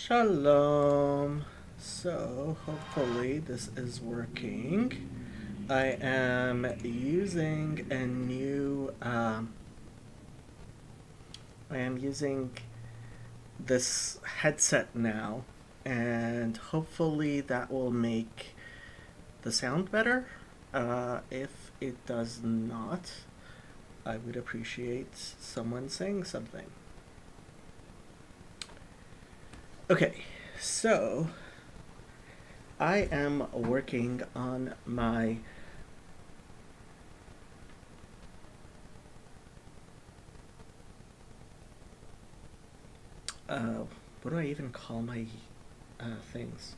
Shalom. So, hopefully this is working. I am using a new I am using this headset now, and hopefully that will make the sound better. If it does not, I would appreciate someone saying something. Okay, so I am working on my what do I even call my things?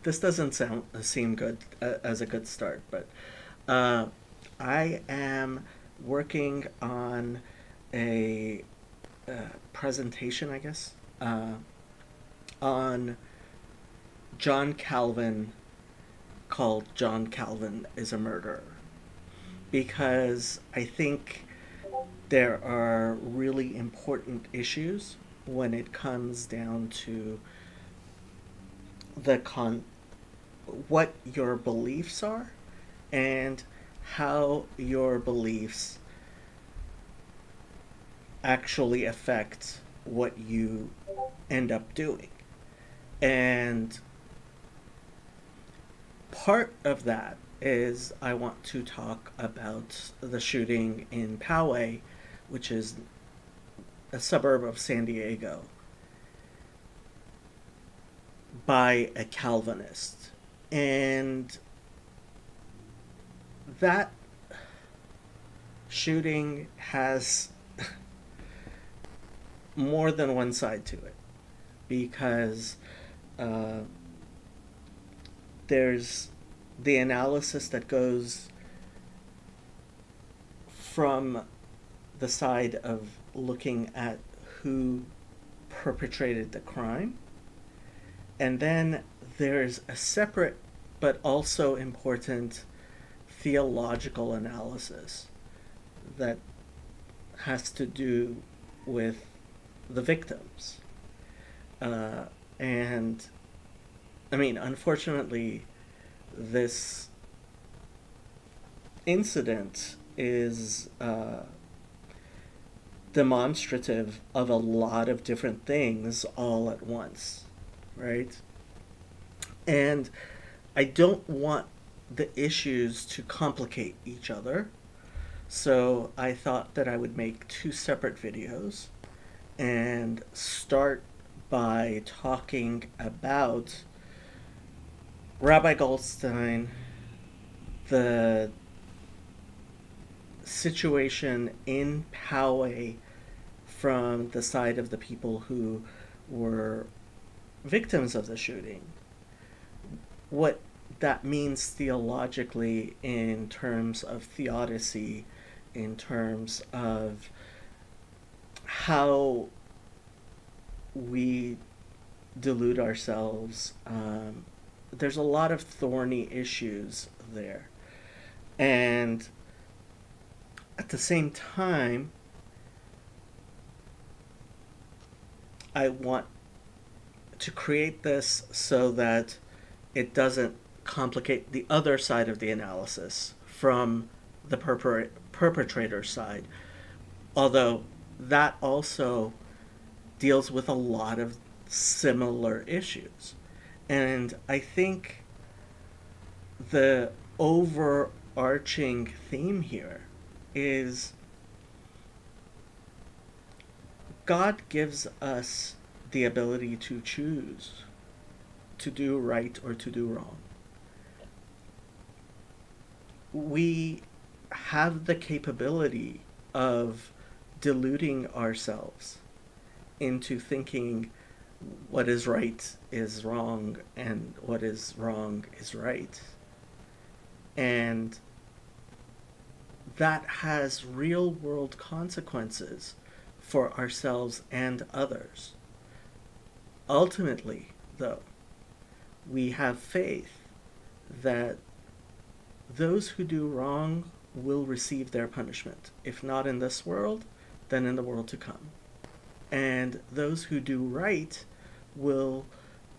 This doesn't seem good as a good start, but uh, I am working on a presentation, I guess, on John Calvin, called John Calvin is a Murderer, because I think there are really important issues when it comes down to the what your beliefs are and how your beliefs actually affect what you end up doing. And part of that is I want to talk about the shooting in Poway, which is a suburb of San Diego, by a Calvinist. And that shooting has more than one side to it, because uh, there's the analysis that goes from the side of looking at who perpetrated the crime. And then there's a separate but also important theological analysis that has to do with the victims. And I mean, unfortunately, this incident is demonstrative of a lot of different things all at once, right? And I don't want the issues to complicate each other, so I thought that I would make two separate videos and start by talking about Rabbi Goldstein, the situation in Poway from the side of the people who were victims of the shooting, what that means theologically in terms of theodicy, in terms of how we delude ourselves. There's a lot of thorny issues there. And at the same time, I want to create this so that it doesn't complicate the other side of the analysis from the perpetrator side, although that also deals with a lot of similar issues. And I think the overarching theme here is God gives us the ability to choose to do right or to do wrong. We have the capability of deluding ourselves into thinking what is right is wrong and what is wrong is right. And that has real world consequences for ourselves and others. Ultimately, though, we have faith that those who do wrong will receive their punishment, if not in this world, then in the world to come. And those who do right will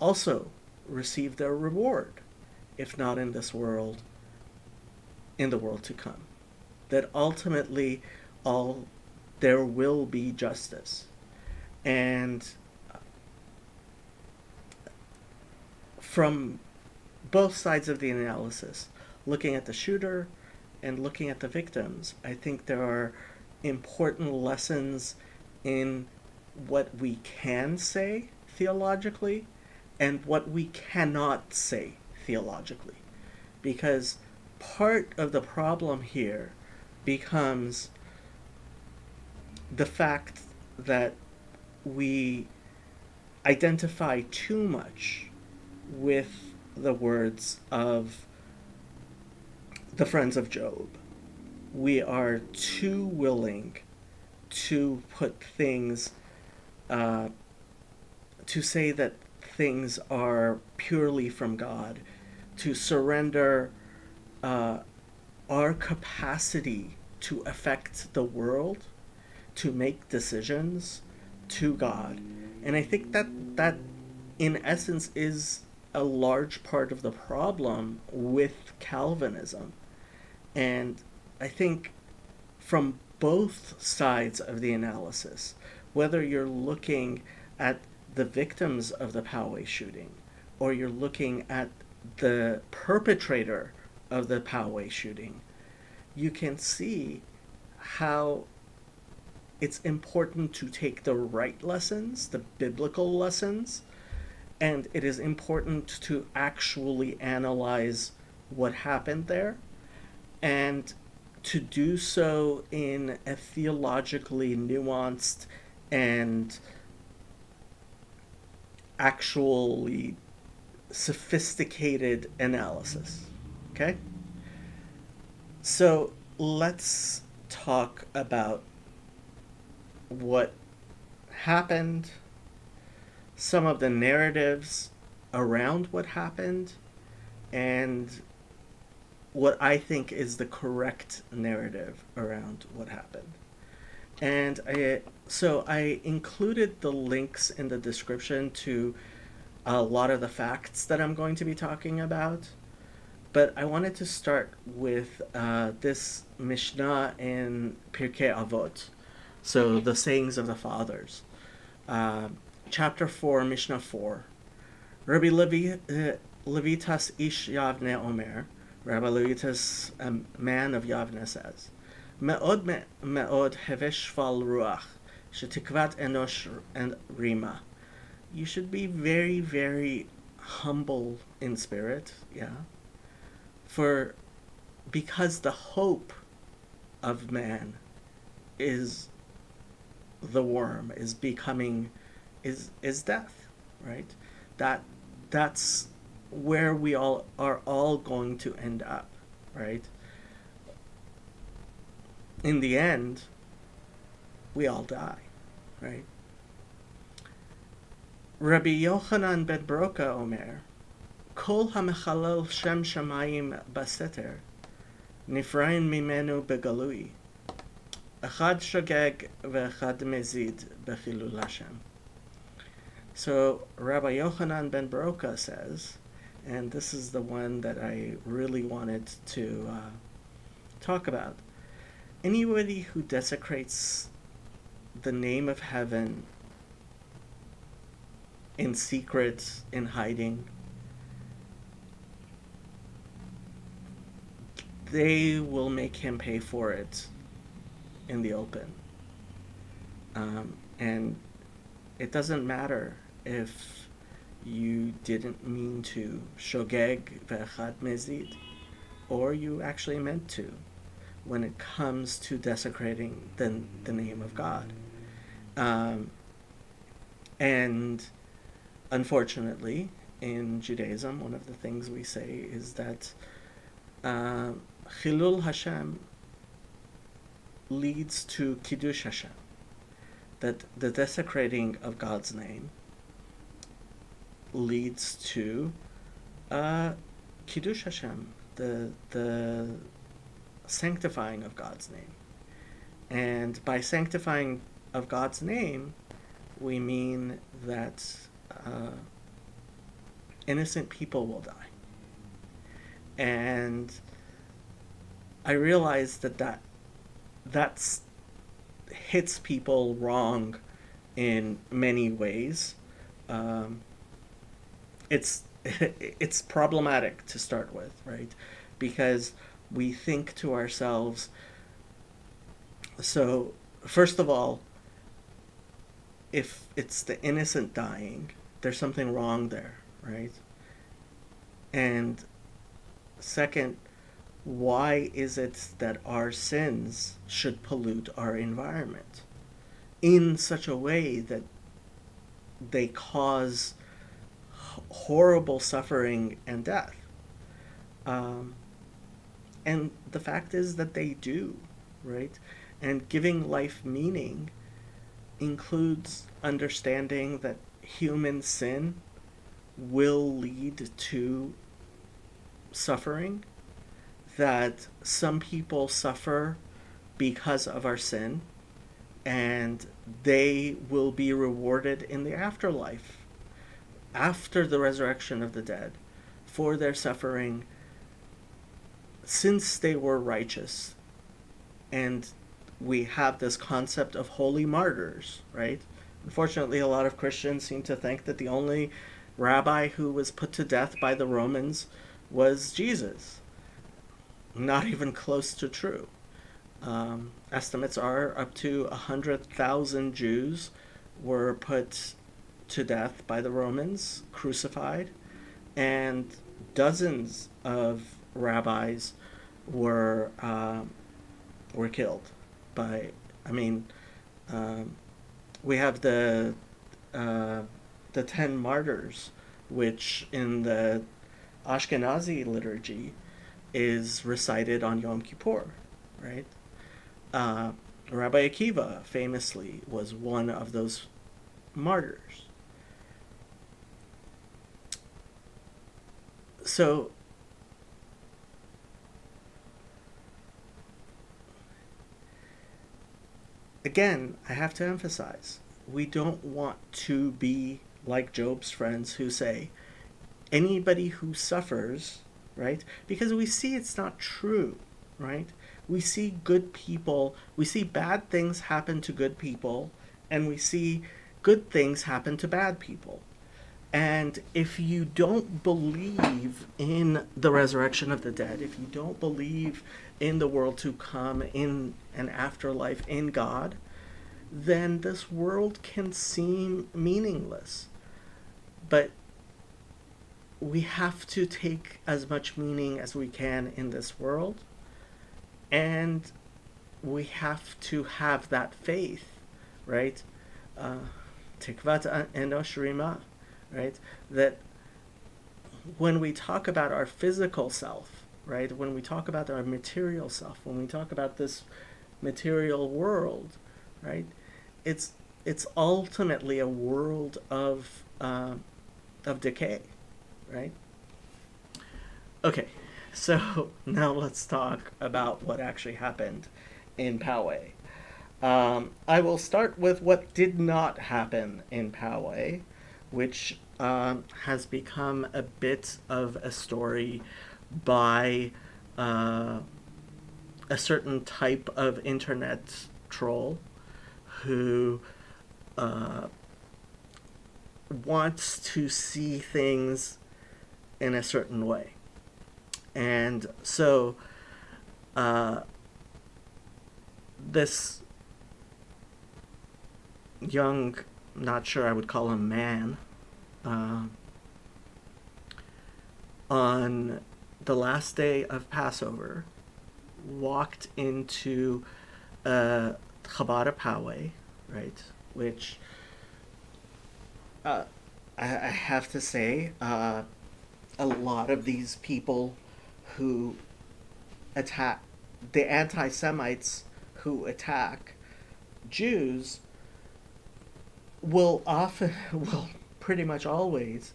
also receive their reward, if not in this world, in the world to come. That ultimately all there will be justice. And from both sides of the analysis, looking at the shooter and looking at the victims, I think there are important lessons in what we can say theologically and what we cannot say theologically. Because part of the problem here becomes the fact that we identify too much with the words of the friends of Job. We are too willing to put things, to say that things are purely from God, to surrender our capacity to affect the world, to make decisions to God. And I think that in essence is a large part of the problem with Calvinism. And I think from both sides of the analysis, whether you're looking at the victims of the Poway shooting or you're looking at the perpetrator of the Poway shooting, you can see how it's important to take the right lessons, the biblical lessons, and it is important to actually analyze what happened there, and to do so in a theologically nuanced and actually sophisticated analysis. Okay? So let's talk about what happened, some of the narratives around what happened, and what I think is the correct narrative around what happened. And I included the links in the description to a lot of the facts that I'm going to be talking about. But I wanted to start with this Mishnah in Pirkei Avot, so the sayings of the fathers. Chapter 4, Mishnah 4. Rabbi Levitas ish Yavne Omer, Rabbi Levitas, a man of Yavne, says, Me'od me'od hevesh fal ruach, shetikvat enosh and rima. You should be very, very humble in spirit, yeah. Because the hope of man is the worm, is death, right? That's where we are all going to end up, right? In the end, we all die, right? Rabbi Yochanan ben Broka Omer, Kol hamechalel shem shamayim baseter, nifrain mimenu begalui, echad shogeg ve'echad mezid bechilul Hashem. So Rabbi Yochanan ben Broka says, and this is the one that I really wanted to talk about, anybody who desecrates the name of heaven in secret, in hiding, they will make him pay for it in the open. And it doesn't matter if you didn't mean to, shogeg ve'echad mezid, or you actually meant to, when it comes to desecrating the name of God. And unfortunately, in Judaism, one of the things we say is that Chilul Hashem leads to Kiddush Hashem, that the desecrating of God's name leads to Kiddush Hashem, the sanctifying of God's name. And by sanctifying of God's name, we mean that innocent people will die. And I realize that hits people wrong in many ways. It's it's problematic to start with, right? Because we think to ourselves, so first of all, if it's the innocent dying, there's something wrong there, right? And second, why is it that our sins should pollute our environment in such a way that they cause horrible suffering and death? And the fact is that they do, right? And giving life meaning includes understanding that human sin will lead to suffering, that some people suffer because of our sin, and they will be rewarded in the afterlife, after the resurrection of the dead, for their suffering, since they were righteous. And we have this concept of holy martyrs, right? Unfortunately, a lot of Christians seem to think that the only rabbi who was put to death by the Romans was Jesus. Not even close to true. Estimates are up to 100,000 Jews were put to death by the Romans, crucified, and dozens of rabbis were killed by. I mean, we have the 10 martyrs, which in the Ashkenazi liturgy is recited on Yom Kippur, right? Rabbi Akiva famously was one of those martyrs. So again, I have to emphasize, we don't want to be like Job's friends who say, anybody who suffers, right? Because we see it's not true, right? We see good people, we see bad things happen to good people, and we see good things happen to bad people. And if you don't believe in the resurrection of the dead, if you don't believe in the world to come, in an afterlife, in God, then this world can seem meaningless. But we have to take as much meaning as we can in this world, and we have to have that faith, right? Tikvat enosh rima, right? That when we talk about our physical self, right? When we talk about our material self, when we talk about this material world, right? It's ultimately a world of decay, right? Okay, so now let's talk about what actually happened in Poway. I will start with what did not happen in Poway, which has become a bit of a story by a certain type of internet troll who wants to see things in a certain way. And so this young, not sure I would call him man, on the last day of Passover, walked into Chabad of Poway, right? Which I have to say, a lot of these people who attack, the anti-Semites who attack Jews, will pretty much always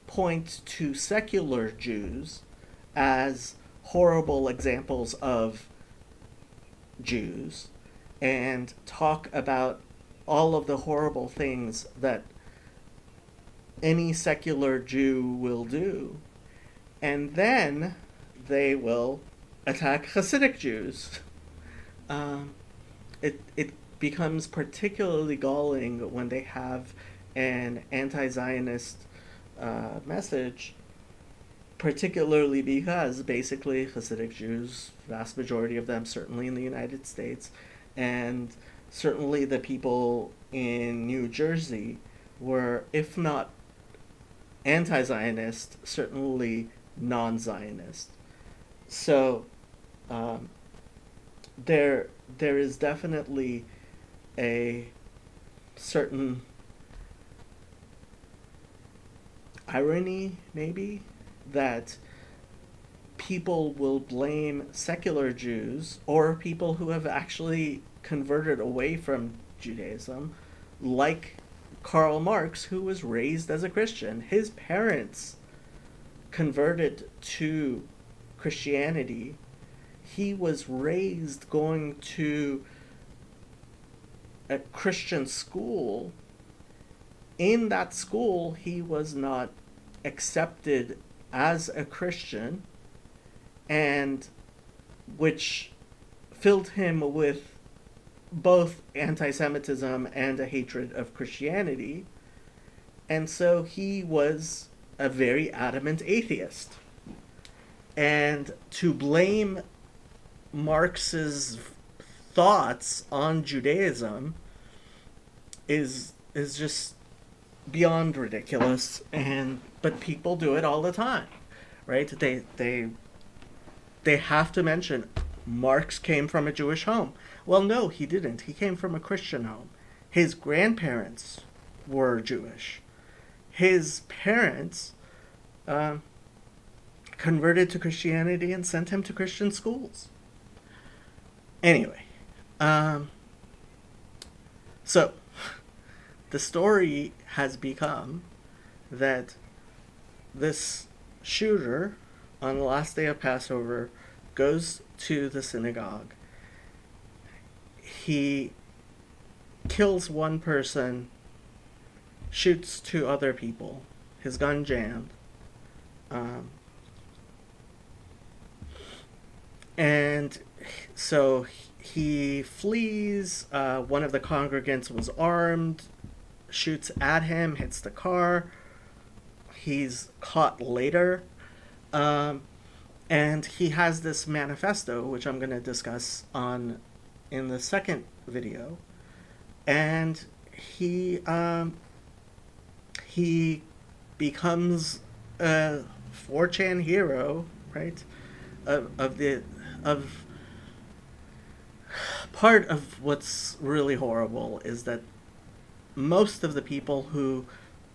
point to secular Jews as horrible examples of Jews and talk about all of the horrible things that any secular Jew will do, and then they will attack Hasidic Jews. Um, it becomes particularly galling when they have an anti-Zionist message, particularly because basically Hasidic Jews, vast majority of them, certainly in the United States, and certainly the people in New Jersey, were, if not anti-Zionist, certainly non-Zionist. So um, there is definitely a certain irony, maybe, that people will blame secular Jews or people who have actually converted away from Judaism, like Karl Marx, who was raised as a Christian. His parents converted to Christianity. He was raised going to a Christian school. In that school, he was not accepted as a Christian, and which filled him with both anti-Semitism and a hatred of Christianity. And so he was a very adamant atheist. And to blame Marx's thoughts on Judaism is just beyond ridiculous, and but people do it all the time, right? They have to mention Marx came from a Jewish home. Well, no, he didn't. He came from a Christian home. His grandparents were Jewish. His parents converted to Christianity and sent him to Christian schools. Anyway, so the story has become that this shooter on the last day of Passover goes to the synagogue. He kills one person, shoots two other people, his gun jammed. And so he flees. One of the congregants was armed, shoots at him, hits the car. He's caught later. And he has this manifesto, which I'm going to discuss in the second video. And he becomes a 4chan hero, right? Of part of what's really horrible is that most of the people who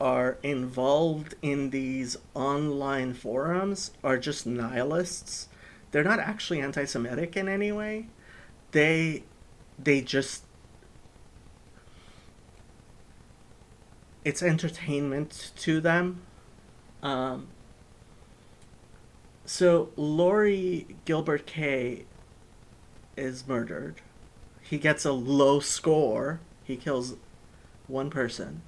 are involved in these online forums are just nihilists. They're not actually anti-Semitic in any way. They just, it's entertainment to them. So Laurie Gilbert Kay is murdered. He gets a low score. He kills one person.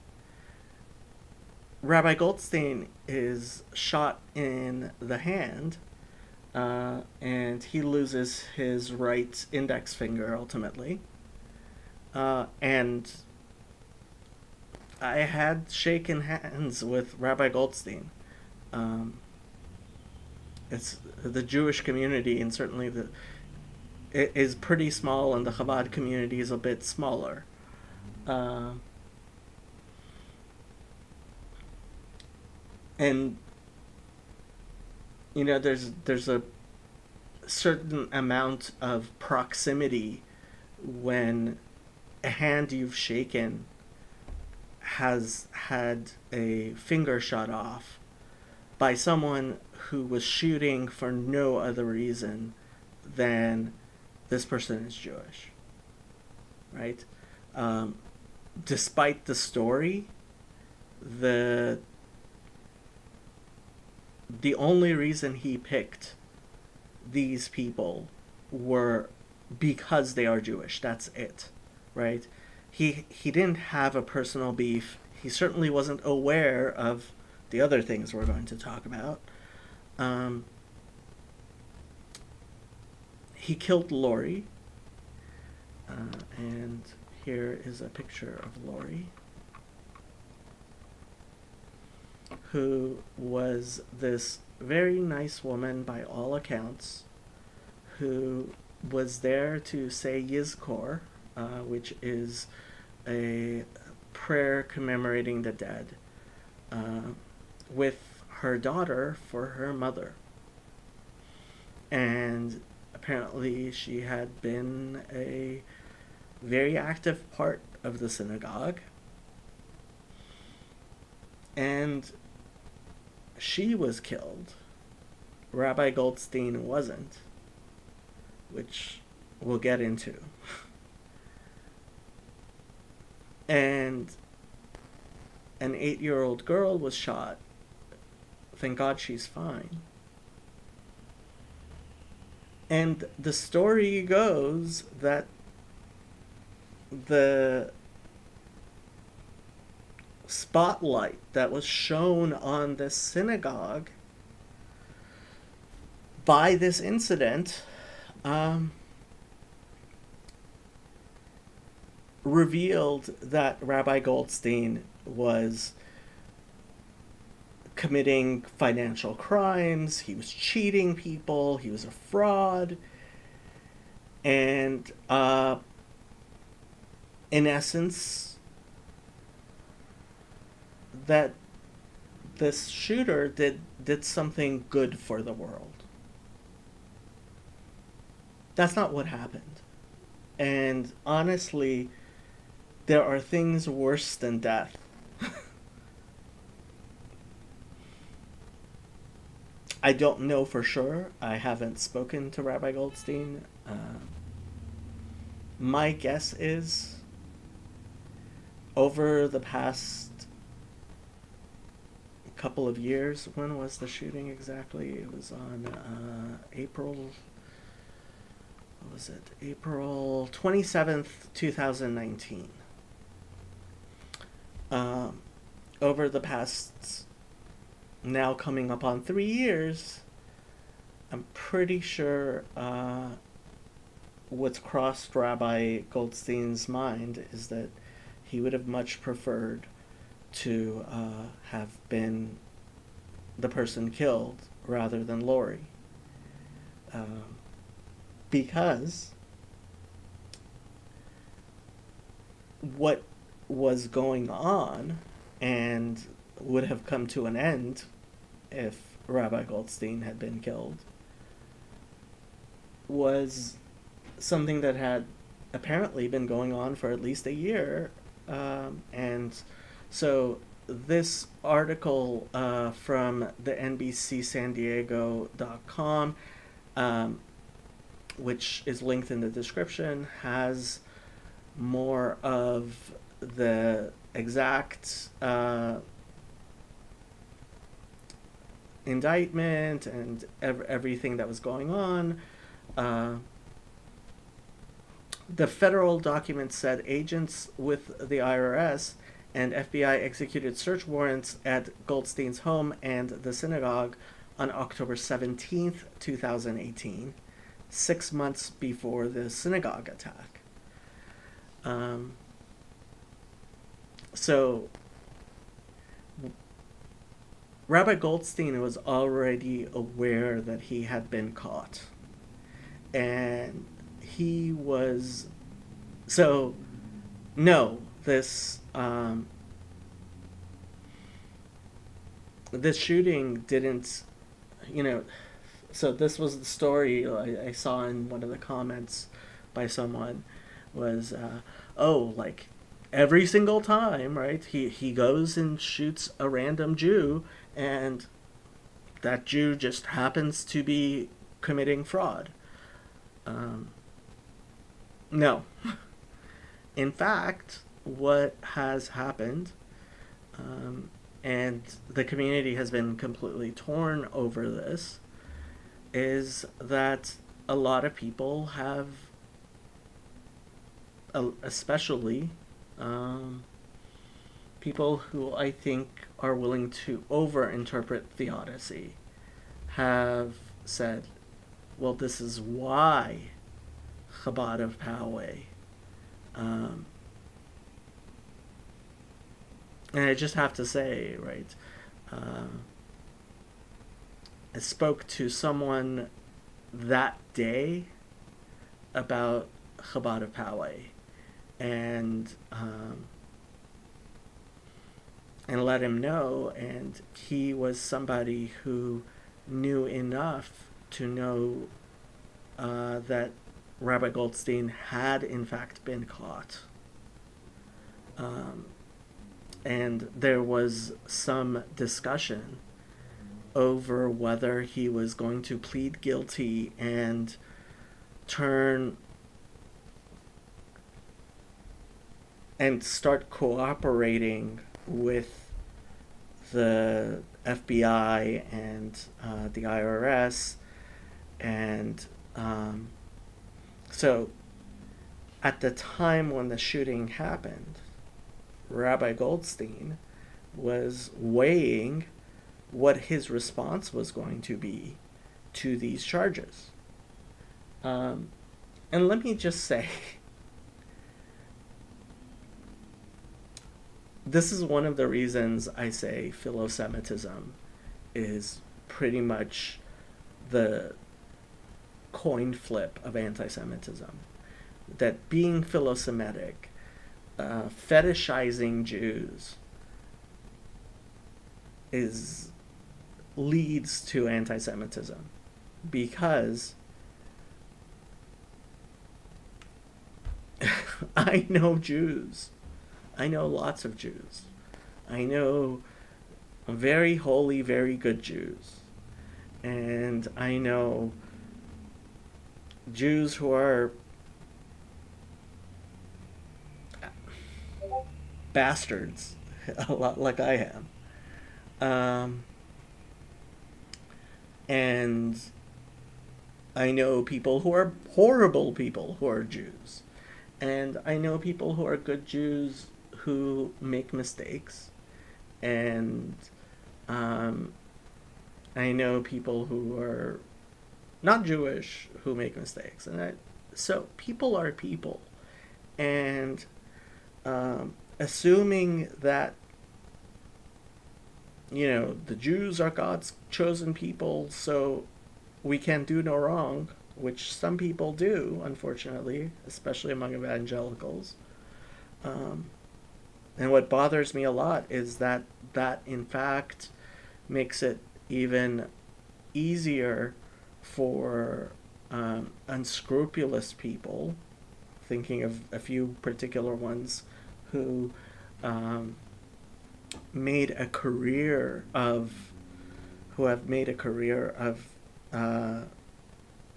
Rabbi Goldstein is shot in the hand, and he loses his right index finger ultimately. And I had shaken hands with Rabbi Goldstein. It's the Jewish community, and certainly it is pretty small, and the Chabad community is a bit smaller. And you know, there's a certain amount of proximity when a hand you've shaken has had a finger shot off by someone who was shooting for no other reason than this person is Jewish, right? Despite the story, the only reason he picked these people were because they are Jewish. That's it, right? he didn't have a personal beef. He certainly wasn't aware of the other things we're going to talk about. He killed Lori, and here is a picture of Lori, who was this very nice woman by all accounts, who was there to say Yizkor, which is a prayer commemorating the dead, with her daughter for her mother. And apparently she had been a very active part of the synagogue. And she was killed. Rabbi Goldstein wasn't, which we'll get into. And an 8-year-old girl was shot. Thank God she's fine. And the story goes that the spotlight that was shown on this synagogue by this incident revealed that Rabbi Goldstein was committing financial crimes, he was cheating people, he was a fraud, and in essence, that this shooter did something good for the world. That's not what happened. And honestly, there are things worse than death. I don't know for sure. I haven't spoken to Rabbi Goldstein. My guess is over the past couple of years, when was the shooting exactly? It was on April 27th, 2019. Over the past, now coming up on 3 years, I'm pretty sure what's crossed Rabbi Goldstein's mind is that he would have much preferred to have been the person killed rather than Lori. Because what was going on and would have come to an end if Rabbi Goldstein had been killed was something that had apparently been going on for at least a year. And so this article from the NBCSanDiego.com, which is linked in the description, has more of the exact indictment and everything that was going on. The federal document said agents with the IRS and FBI executed search warrants at Goldstein's home and the synagogue on October 17th, 2018, 6 months before the synagogue attack. So Rabbi Goldstein was already aware that he had been caught. And he was... So, no, this shooting didn't, so this was the story I saw in one of the comments by someone was, like every single time, right, he goes and shoots a random Jew and that Jew just happens to be committing fraud. No. In fact, what has happened, and the community has been completely torn over this, is that a lot of people have, especially Um, People who I think are willing to over-interpret Theodicy have said, well, this is why Chabad of Poway. Um, and I just have to say, right, I spoke to someone that day about Chabad of Poway, and let him know, and he was somebody who knew enough to know that Rabbi Goldstein had in fact been caught. And there was some discussion over whether he was going to plead guilty and turn and start cooperating with the FBI and the IRS. And so at the time when the shooting happened, Rabbi Goldstein was weighing what his response was going to be to these charges. And let me just say, this is one of the reasons I say philo-Semitism is pretty much the coin flip of anti-Semitism. That being philo-Semitic, fetishizing Jews leads to anti-Semitism, because I know Jews. I know lots of Jews. I know very holy, very good Jews. And I know Jews who are bastards, a lot like I am. And I know people who are horrible people who are Jews. And I know people who are good Jews who make mistakes. And I know people who are not Jewish who make mistakes. And so people are people. And assuming that, the Jews are God's chosen people, so we can do no wrong, which some people do, unfortunately, especially among evangelicals. And what bothers me a lot is that in fact makes it even easier for unscrupulous people, thinking of a few particular ones who have made a career of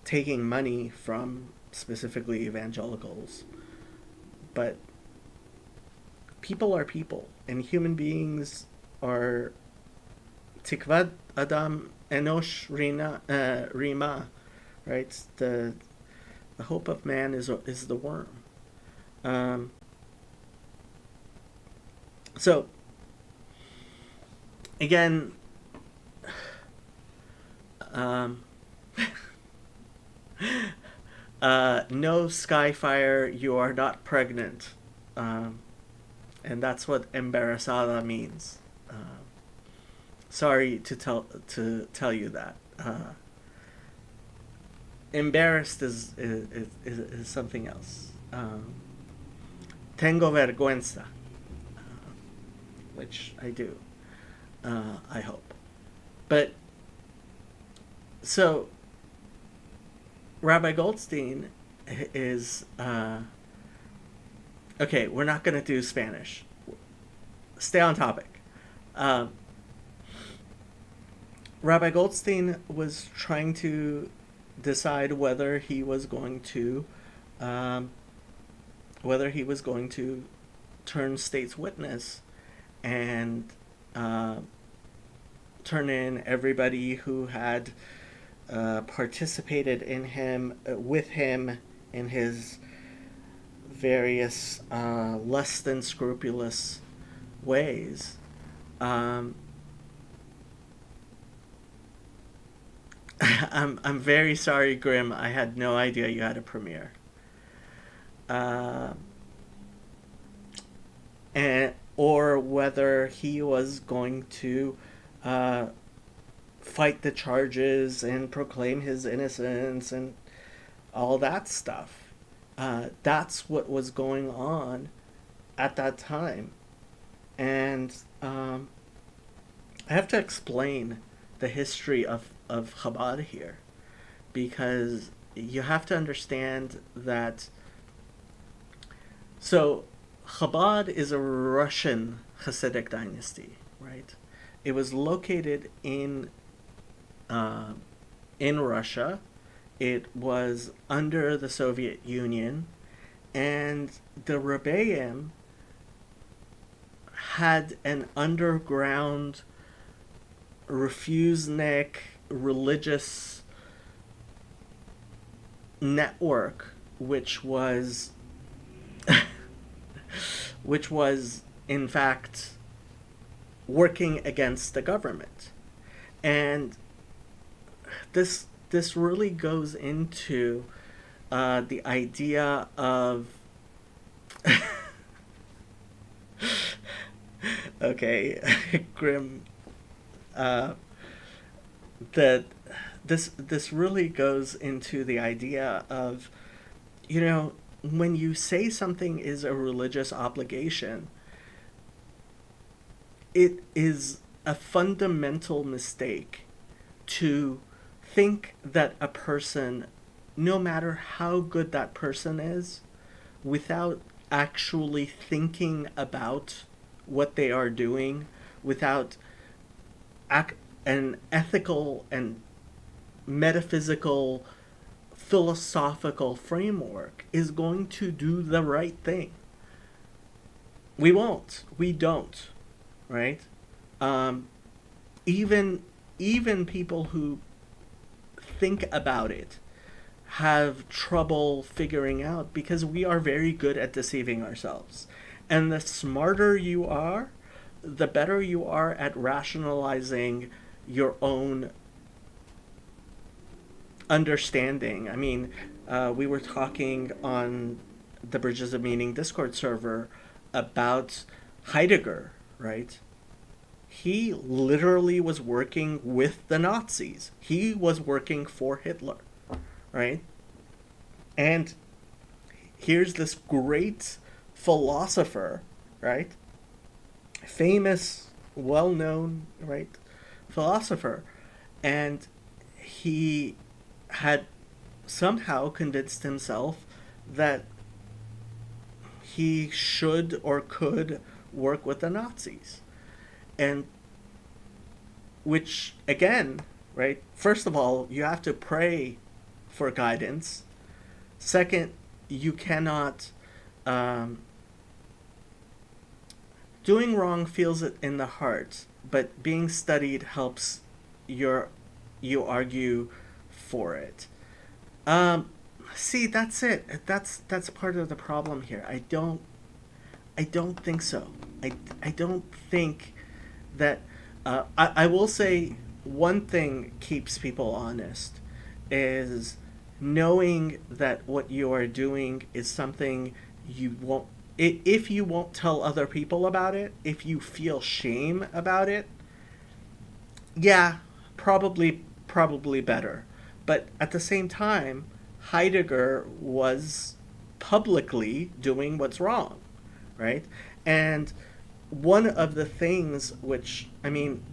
taking money from specifically evangelicals. But people are people, and human beings are tikvad adam enosh rima, right? The hope of man is the worm. So again, no Skyfire, you are not pregnant. And that's what embarazada means. Sorry to tell you that. Embarrassed is something else. Tengo vergüenza, which I do. I hope. But so Rabbi Goldstein is okay, we're not going to do Spanish. Stay on topic. Rabbi Goldstein was trying to decide whether he was going to turn state's witness and turn in everybody who had participated with him in his various less than scrupulous ways. Um, I'm very sorry, Grim. I had no idea you had a premiere. Uh, and or whether he was going to uh, fight the charges and proclaim his innocence and all that stuff. That's what was going on at that time. And I have to explain the history of Chabad here, because you have to understand that. So, Chabad is a Russian Hasidic dynasty, right? It was located uh, in Russia. It was under the Soviet Union, and the Rebbeim had an underground, refusenic religious network, which was in fact working against the government. And this really goes into the idea of okay, Grim, uh, that this really goes into the idea of, you know, when you say something is a religious obligation, it is a fundamental mistake to think that a person, no matter how good that person is, without actually thinking about what they are doing, without an ethical and metaphysical, philosophical framework, is going to do the right thing. We won't. We don't. Right? Um, even even people who think about it have trouble figuring out, because we are very good at deceiving ourselves. And the smarter you are, the better you are at rationalizing your own understanding. I mean, we were talking on the Bridges of Meaning Discord server about Heidegger, right? He literally was working with the Nazis. He was working for Hitler, right? And here's this great philosopher, right? Famous, well-known, right? Philosopher. And he had somehow convinced himself that he should or could work with the Nazis. And which, again, right? First of all, you have to pray for guidance. Second, you cannot. Doing wrong feels it in the heart, but being studied helps you argue for it. See, that's it. That's part of the problem here. I don't think so. I don't think that. I will say one thing keeps people honest is knowing that what you are doing is something you won't. If you won't tell other people about it, if you feel shame about it, yeah, probably better. But at the same time, Heidegger was publicly doing what's wrong, right? And one of the things which, I mean,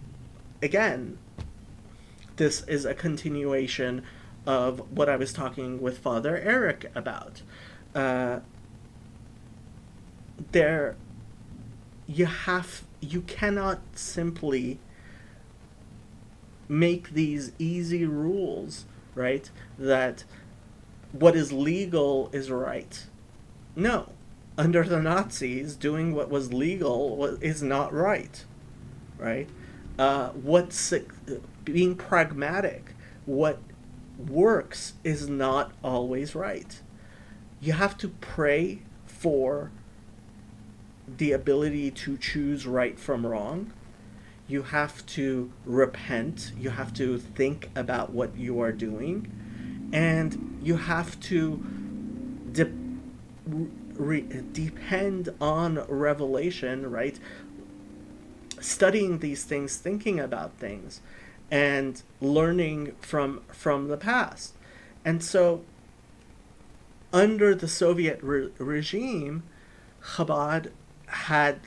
again, this is a continuation of what I was talking with Father Eric about. Uh, there, you cannot simply make these easy rules, right? That what is legal is right. No. Under the Nazis, doing what was legal is not right, right? What's being pragmatic, what works is not always right. You have to pray for the ability to choose right from wrong. You have to repent. You have to think about what you are doing. And you have to depend on revelation, right? Studying these things, thinking about things, and learning from the past. And so, under the Soviet regime, Chabad had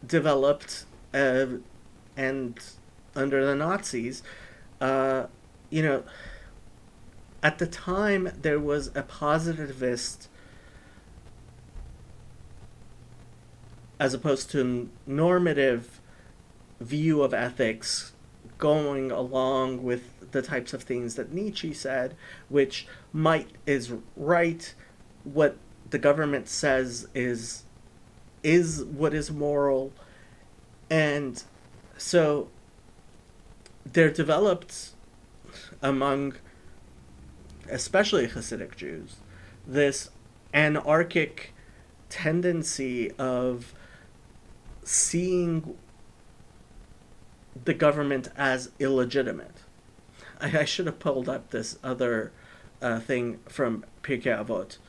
developed, and under the Nazis, you know, at the time there was a positivist as opposed to normative view of ethics going along with the types of things that Nietzsche said, which is right. What the government says is what is moral. And so there developed among especially Hasidic Jews this anarchic tendency of seeing the government as illegitimate. I should have pulled up this other thing from Pirkei Avot.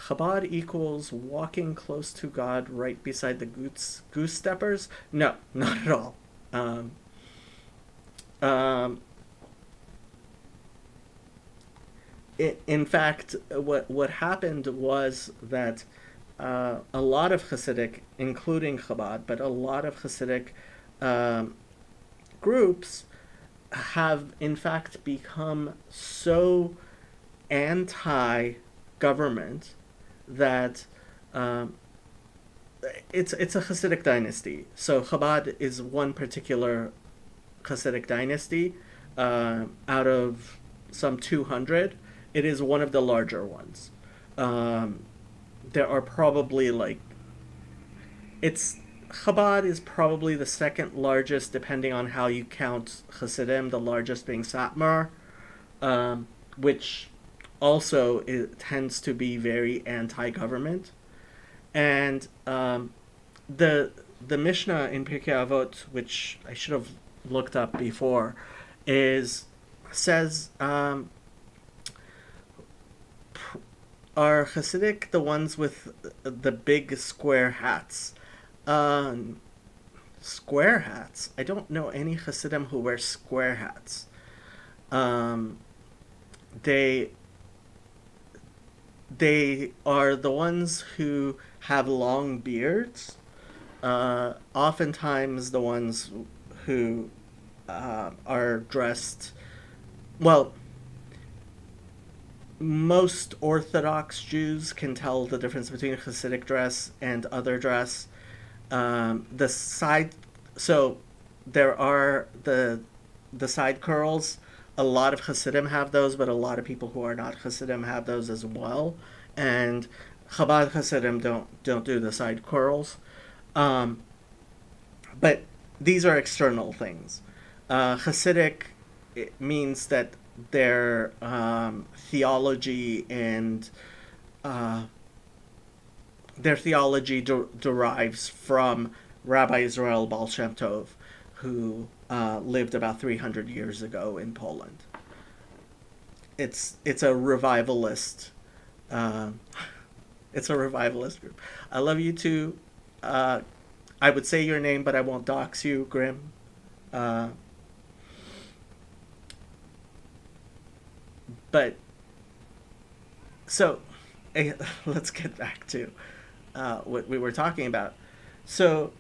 Chabad equals walking close to God right beside the goose steppers? No, not at all. In fact, what happened was that a lot of Hasidic, including Chabad, but a lot of Hasidic groups have in fact become so anti-government that it's a Hasidic dynasty. So Chabad is one particular Hasidic dynasty out of some 200. It is one of the larger ones. There are probably Chabad is probably the second largest, depending on how you count Hasidim, the largest being Satmar, which also tends to be very anti-government. And the Mishnah in Pirkei Avot, which I should have looked up before, says, are Hasidic the ones with the big square hats? Square hats? I don't know any Hasidim who wear square hats. They are the ones who have long beards. Oftentimes the ones who are dressed, well, most Orthodox Jews can tell the difference between Hasidic dress and other dress. So there are the side curls. A lot of Hasidim have those, but a lot of people who are not Hasidim have those as well. And Chabad Hasidim don't do the side curls. But these are external things. Hasidic, it means that their theology and their theology derives from Rabbi Israel Baal Shem Tov, who lived about 300 years ago in Poland. It's a revivalist. It's a revivalist group. I love you too. I would say your name, but I won't dox you, Grim. But so let's get back to what we were talking about. So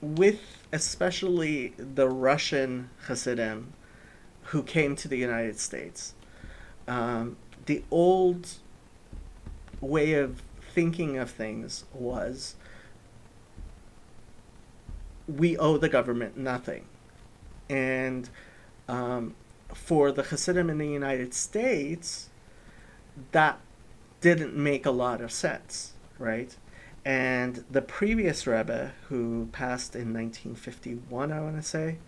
with especially the Russian Hasidim who came to the United States, the old way of thinking of things was, we owe the government nothing. And for the Hasidim in the United States, that didn't make a lot of sense, right? And the previous Rebbe, who passed in 1951, I want to say,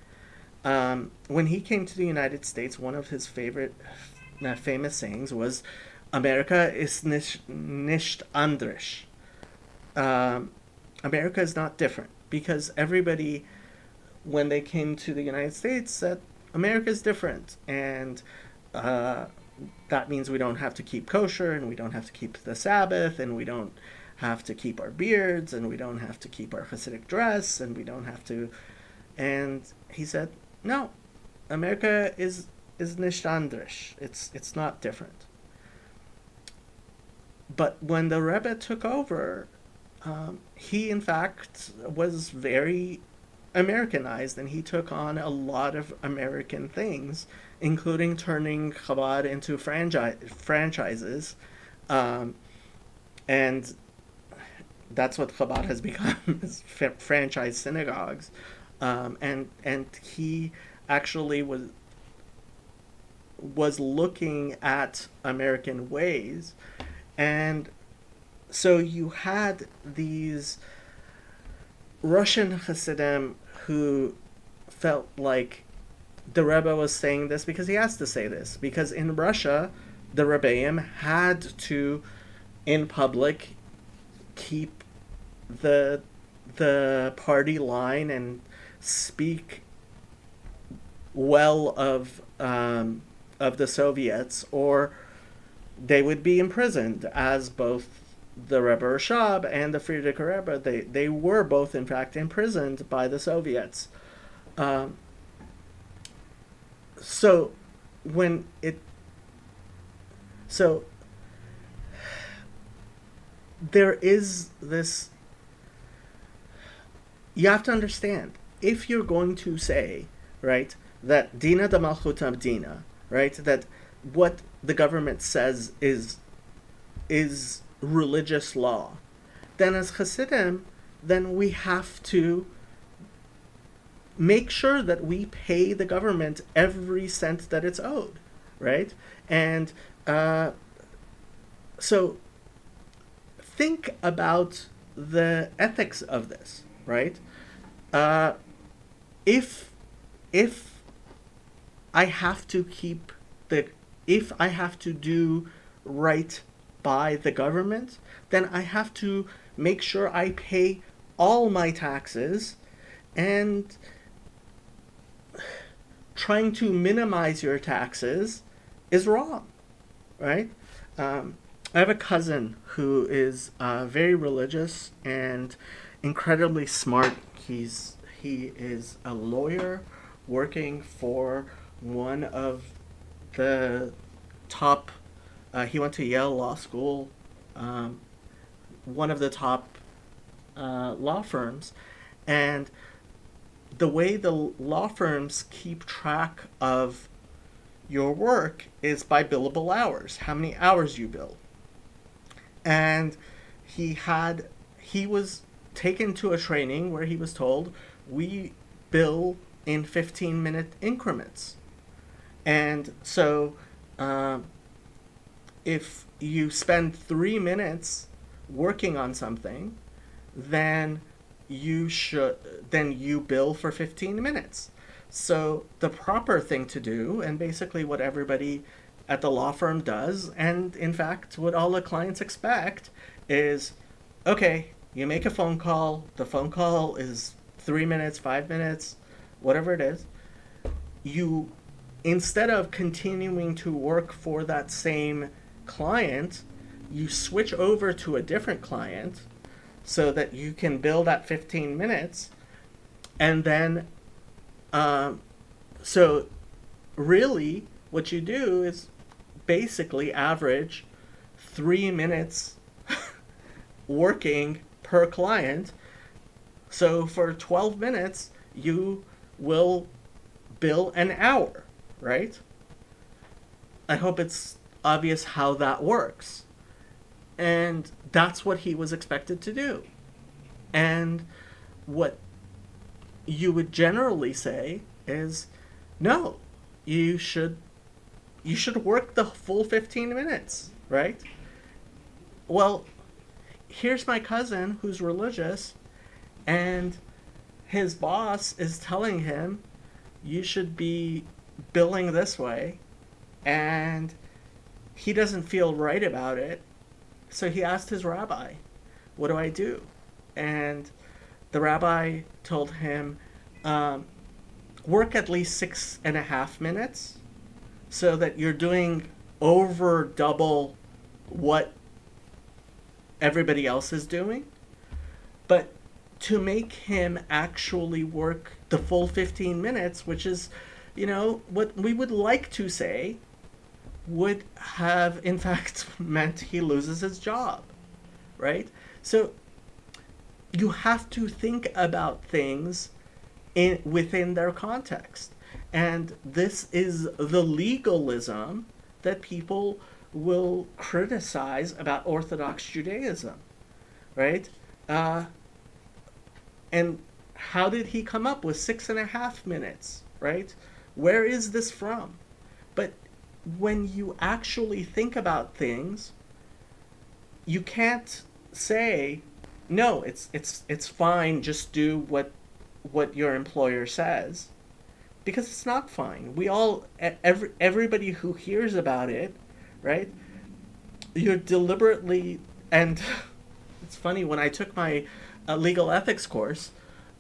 when he came to the United States, one of his favorite famous sayings was, America ist nicht anders. Um, America is not different, because everybody, when they came to the United States, said America is different, and uh, that means we don't have to keep kosher, and we don't have to keep the Sabbath, and we don't have to keep our beards, and we don't have to keep our Hasidic dress, and we don't have to. And he said, no, America is nicht anders. It's not different. But when the Rebbe took over, he in fact was very Americanized, and he took on a lot of American things, including turning Chabad into franchises, um, and that's what Chabad has become, is franchise synagogues, and he actually was looking at American ways, and so you had these Russian Hasidim who felt like the Rebbe was saying this because he has to say this. Because in Russia, the Rebbeim had to, in public, keep the party line and speak well of the Soviets, or they would be imprisoned, as both the Rebbe Rashab and the Frierdiker Rebbe, they were both in fact imprisoned by the Soviets. Um, so when it so there is this, you have to understand, if you're going to say, right, that Dina da Malchut Dina, right, that what the government says is religious law, then as Hasidim, then we have to make sure that we pay the government every cent that it's owed, right? And so think about the ethics of this, right? If I have to if I have to do right by the government, then I have to make sure I pay all my taxes, and trying to minimize your taxes is wrong, right? I have a cousin who is very religious and incredibly smart. He is a lawyer working for one of the top. He went to Yale Law School, one of the top law firms, and the way the law firms keep track of your work is by billable hours, how many hours you bill. And he was taken to a training where he was told, we bill in 15-minute increments. And so if you spend 3 minutes working on something, then you bill for 15 minutes. So the proper thing to do, and basically what everybody at the law firm does, and in fact what all the clients expect, is, okay, you make a phone call, the phone call is 3 minutes, 5 minutes, whatever it is. You, instead of continuing to work for that same client, you switch over to a different client so that you can bill that 15 minutes. And then, so really what you do is basically average 3 minutes working per client. So for 12 minutes, you will bill an hour, right? I hope it's obvious how that works. And that's what he was expected to do. And what you would generally say is, no, you should work the full 15 minutes, right? Well, here's my cousin who's religious, and his boss is telling him, you should be billing this way, and he doesn't feel right about it. So he asked his rabbi, what do I do? And the rabbi told him, work at least 6.5 minutes so that you're doing over double what everybody else is doing. But to make him actually work the full 15 minutes, which is, what we would like to say, would have in fact meant he loses his job, right? So you have to think about things within their context. And this is the legalism that people will criticize about Orthodox Judaism, right? And how did he come up with 6.5 minutes, right? Where is this from? But when you actually think about things, you can't say, no, it's fine, just do what your employer says, because it's not fine. We all, everybody who hears about it, right? You're deliberately, and it's funny, when I took my legal ethics course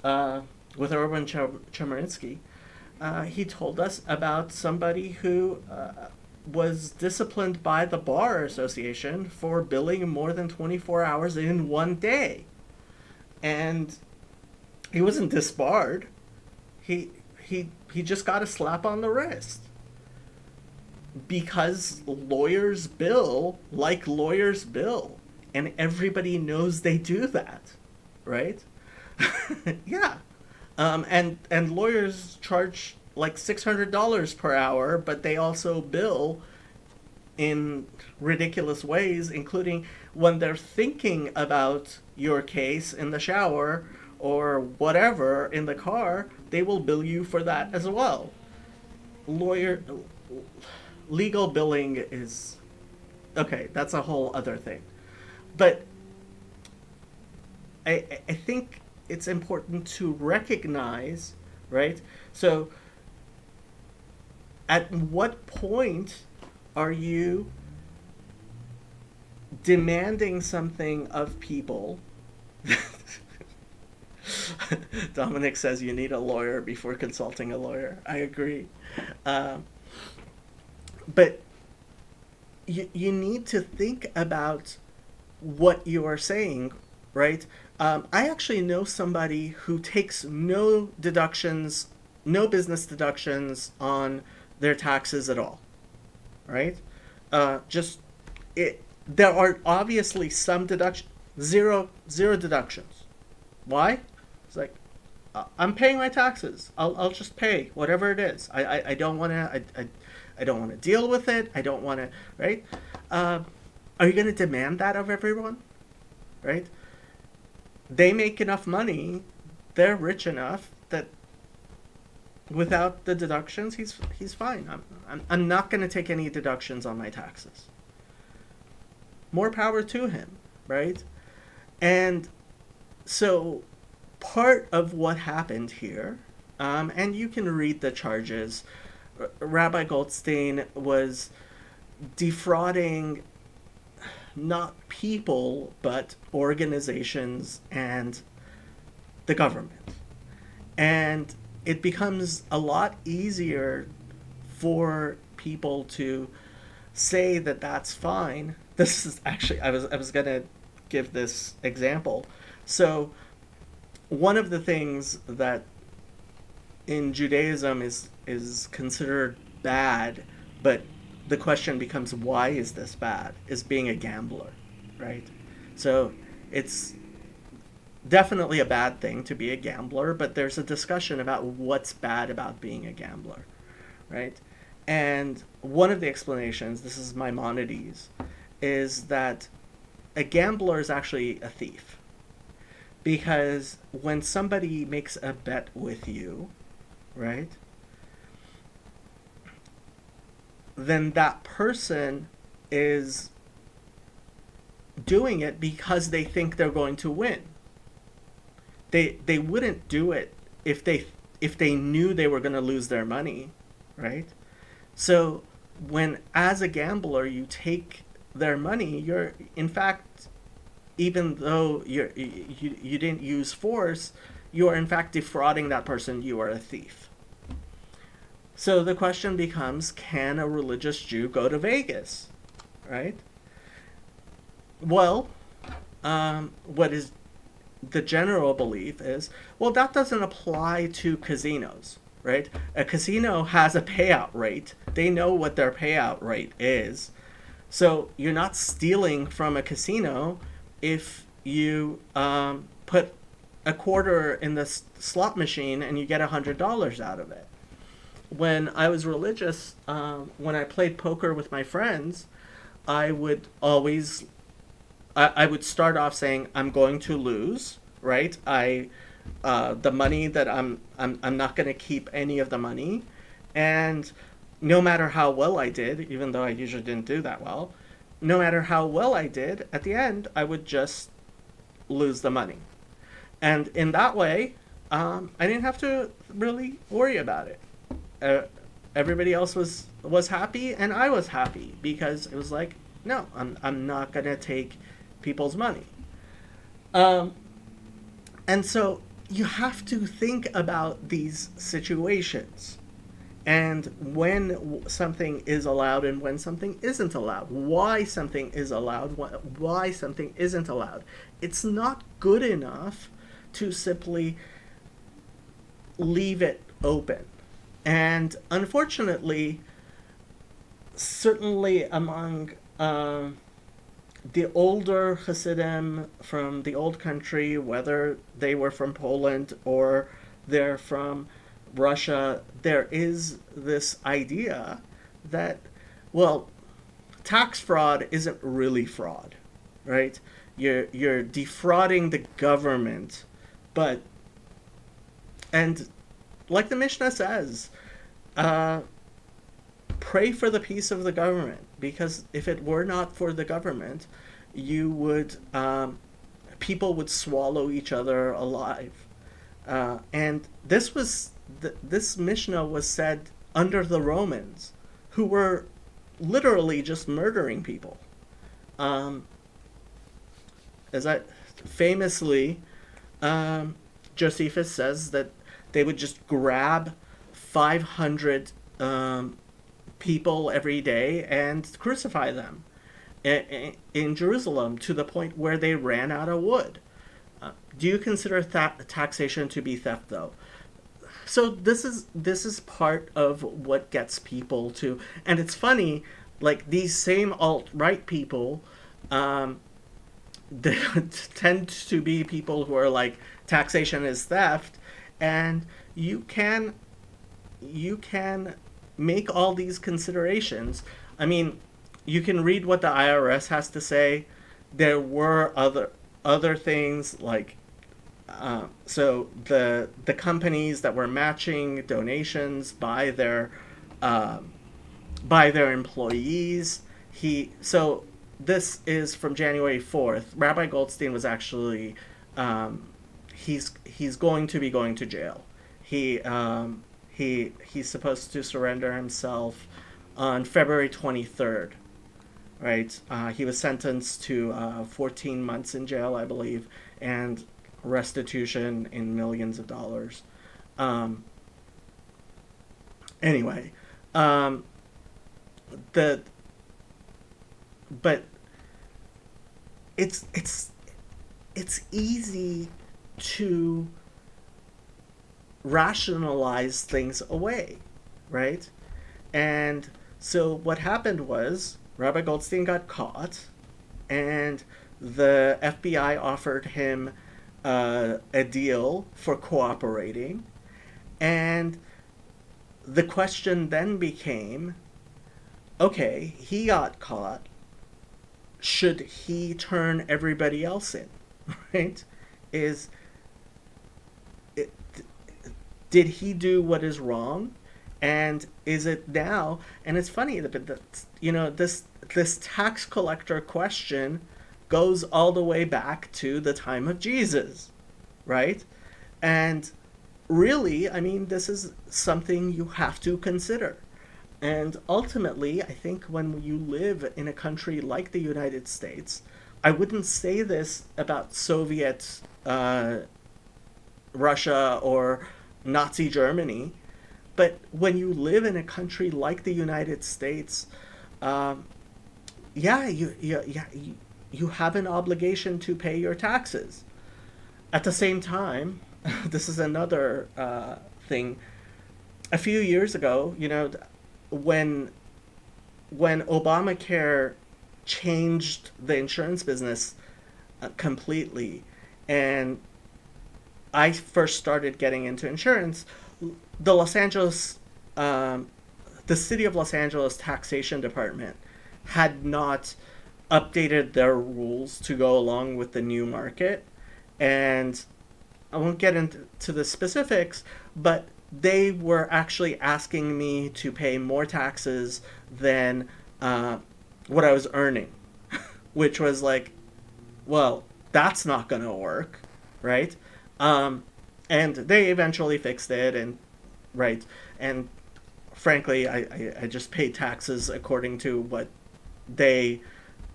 with Rabbi Chemerinsky, he told us about somebody who was disciplined by the Bar Association for billing more than 24 hours in one day. And he wasn't disbarred. He just got a slap on the wrist. Because lawyers bill like lawyers bill. And everybody knows they do that. Right? Yeah. And lawyers charge like $600 per hour, but they also bill in ridiculous ways, including when they're thinking about your case in the shower or whatever in the car, they will bill you for that as well. Legal billing is, okay, that's a whole other thing. But I think it's important to recognize, right? So at what point are you demanding something of people? Dominic says you need a lawyer before consulting a lawyer. I agree. But you need to think about what you are saying, right? I actually know somebody who takes no deductions, no business deductions on their taxes at all, right? There are obviously some deductions, zero deductions. Why? It's like, I'm paying my taxes. I'll just pay whatever it is. I don't want to. I don't want to deal with it. I don't want to. Right? Are you going to demand that of everyone? Right? They make enough money. They're rich enough that without the deductions, he's fine. I'm not going to take any deductions on my taxes. More power to him, right? And so part of what happened here, and you can read the charges, Rabbi Goldstein was defrauding not people, but organizations and the government. And it becomes a lot easier for people to say that that's fine. This is actually, I was going to give this example. So one of the things that in Judaism is considered bad, but the question becomes, why is this bad, is being a gambler, right? So it's definitely a bad thing to be a gambler, but there's a discussion about what's bad about being a gambler, right? And one of the explanations, this is Maimonides, is that a gambler is actually a thief. Because when somebody makes a bet with you, right, then that person is doing it because they think they're going to win. They wouldn't do it if they knew they were going to lose their money, right? So when as a gambler you take their money, you're in fact, even though you didn't use force, you are in fact defrauding that person. You are a thief. So the question becomes, can a religious Jew go to Vegas, right? Well, what is the general belief is, well, that doesn't apply to casinos, right? A casino has a payout rate. They know what their payout rate is. So you're not stealing from a casino if you put a quarter in the slot machine and you get $100 out of it. When I was religious, when I played poker with my friends, I would always I would start off saying, I'm going to lose, right? The money that I'm not going to keep any of the money, and no matter how well I did, even though I usually didn't do that well, no matter how well I did, at the end I would just lose the money, and in that way, I didn't have to really worry about it. Everybody else was happy, and I was happy because it was like, no, I'm not gonna take people's money. And so you have to think about these situations and when something is allowed and when something isn't allowed, why something is allowed, why something isn't allowed. It's not good enough to simply leave it open. And unfortunately, certainly among the older Hasidim from the old country, whether they were from Poland or they're from Russia, there is this idea that, well, tax fraud isn't really fraud, right? You're defrauding the government, but, and like the Mishnah says, pray for the peace of the government, because if it were not for the government, you would people would swallow each other alive. And this Mishnah was said under the Romans, who were literally just murdering people. As I famously, Josephus says that they would just grab 500 people every day and crucify them in Jerusalem to the point where they ran out of wood. Do you consider taxation to be theft, though? So this is part of what gets people to, and it's funny, like these same alt-right people, they tend to be people who are like, taxation is theft, and you can make all these considerations. I mean, you can read what the IRS has to say. There were other things like, so the companies that were matching donations by their employees. So this is from January 4th. Rabbi Goldstein was actually he's going to be going to jail. He's supposed to surrender himself on February 23rd, right? He was sentenced to 14 months in jail, I believe, and restitution in millions of dollars. Anyway, but it's easy to rationalize things away, right? And so what happened was Rabbi Goldstein got caught, and the FBI offered him a deal for cooperating, and the question then became, okay, he got caught, should he turn everybody else in, right? Did he do what is wrong? And is it now? And it's funny that this tax collector question goes all the way back to the time of Jesus, right? And really, I mean, this is something you have to consider. And ultimately, I think when you live in a country like the United States, I wouldn't say this about Soviet Russia or Nazi Germany, but when you live in a country like the United States, um, yeah, you have an obligation to pay your taxes. At the same time, this is another thing. A few years ago, when when Obamacare changed the insurance business completely, and I first started getting into insurance, the Los Angeles, um, the city of Los Angeles taxation department had not updated their rules to go along with the new market. And I won't get into the specifics, but they were actually asking me to pay more taxes than what I was earning, which was like, well, that's not going to work, right? Um, and they eventually fixed it, and right, and frankly, I just paid taxes according to what they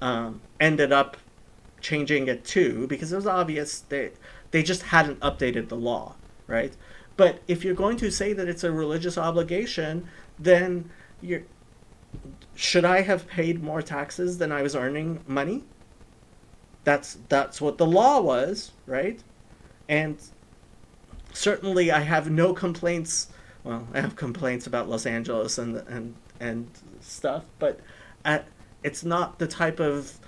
ended up changing it to, because it was obvious they just hadn't updated the law, right? But if you're going to say that it's a religious obligation, then you're should I have paid more taxes than I was earning money? That's what the law was, right? And certainly I have no complaints. Well, I have complaints about Los Angeles and stuff, but at, it's not the type of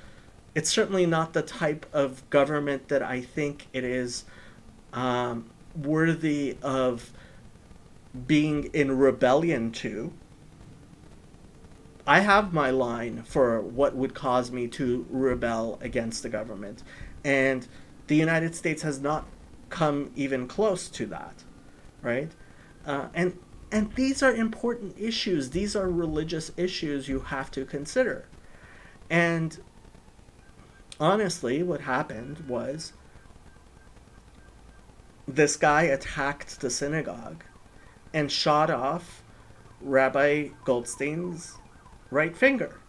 it's certainly not the type of government that I think it is worthy of being in rebellion to. I have my line for what would cause me to rebel against the government, and the United States has not come even close to that, right? And these are important issues. These are religious issues you have to consider. And honestly, what happened was this guy attacked the synagogue and shot off Rabbi Goldstein's right finger.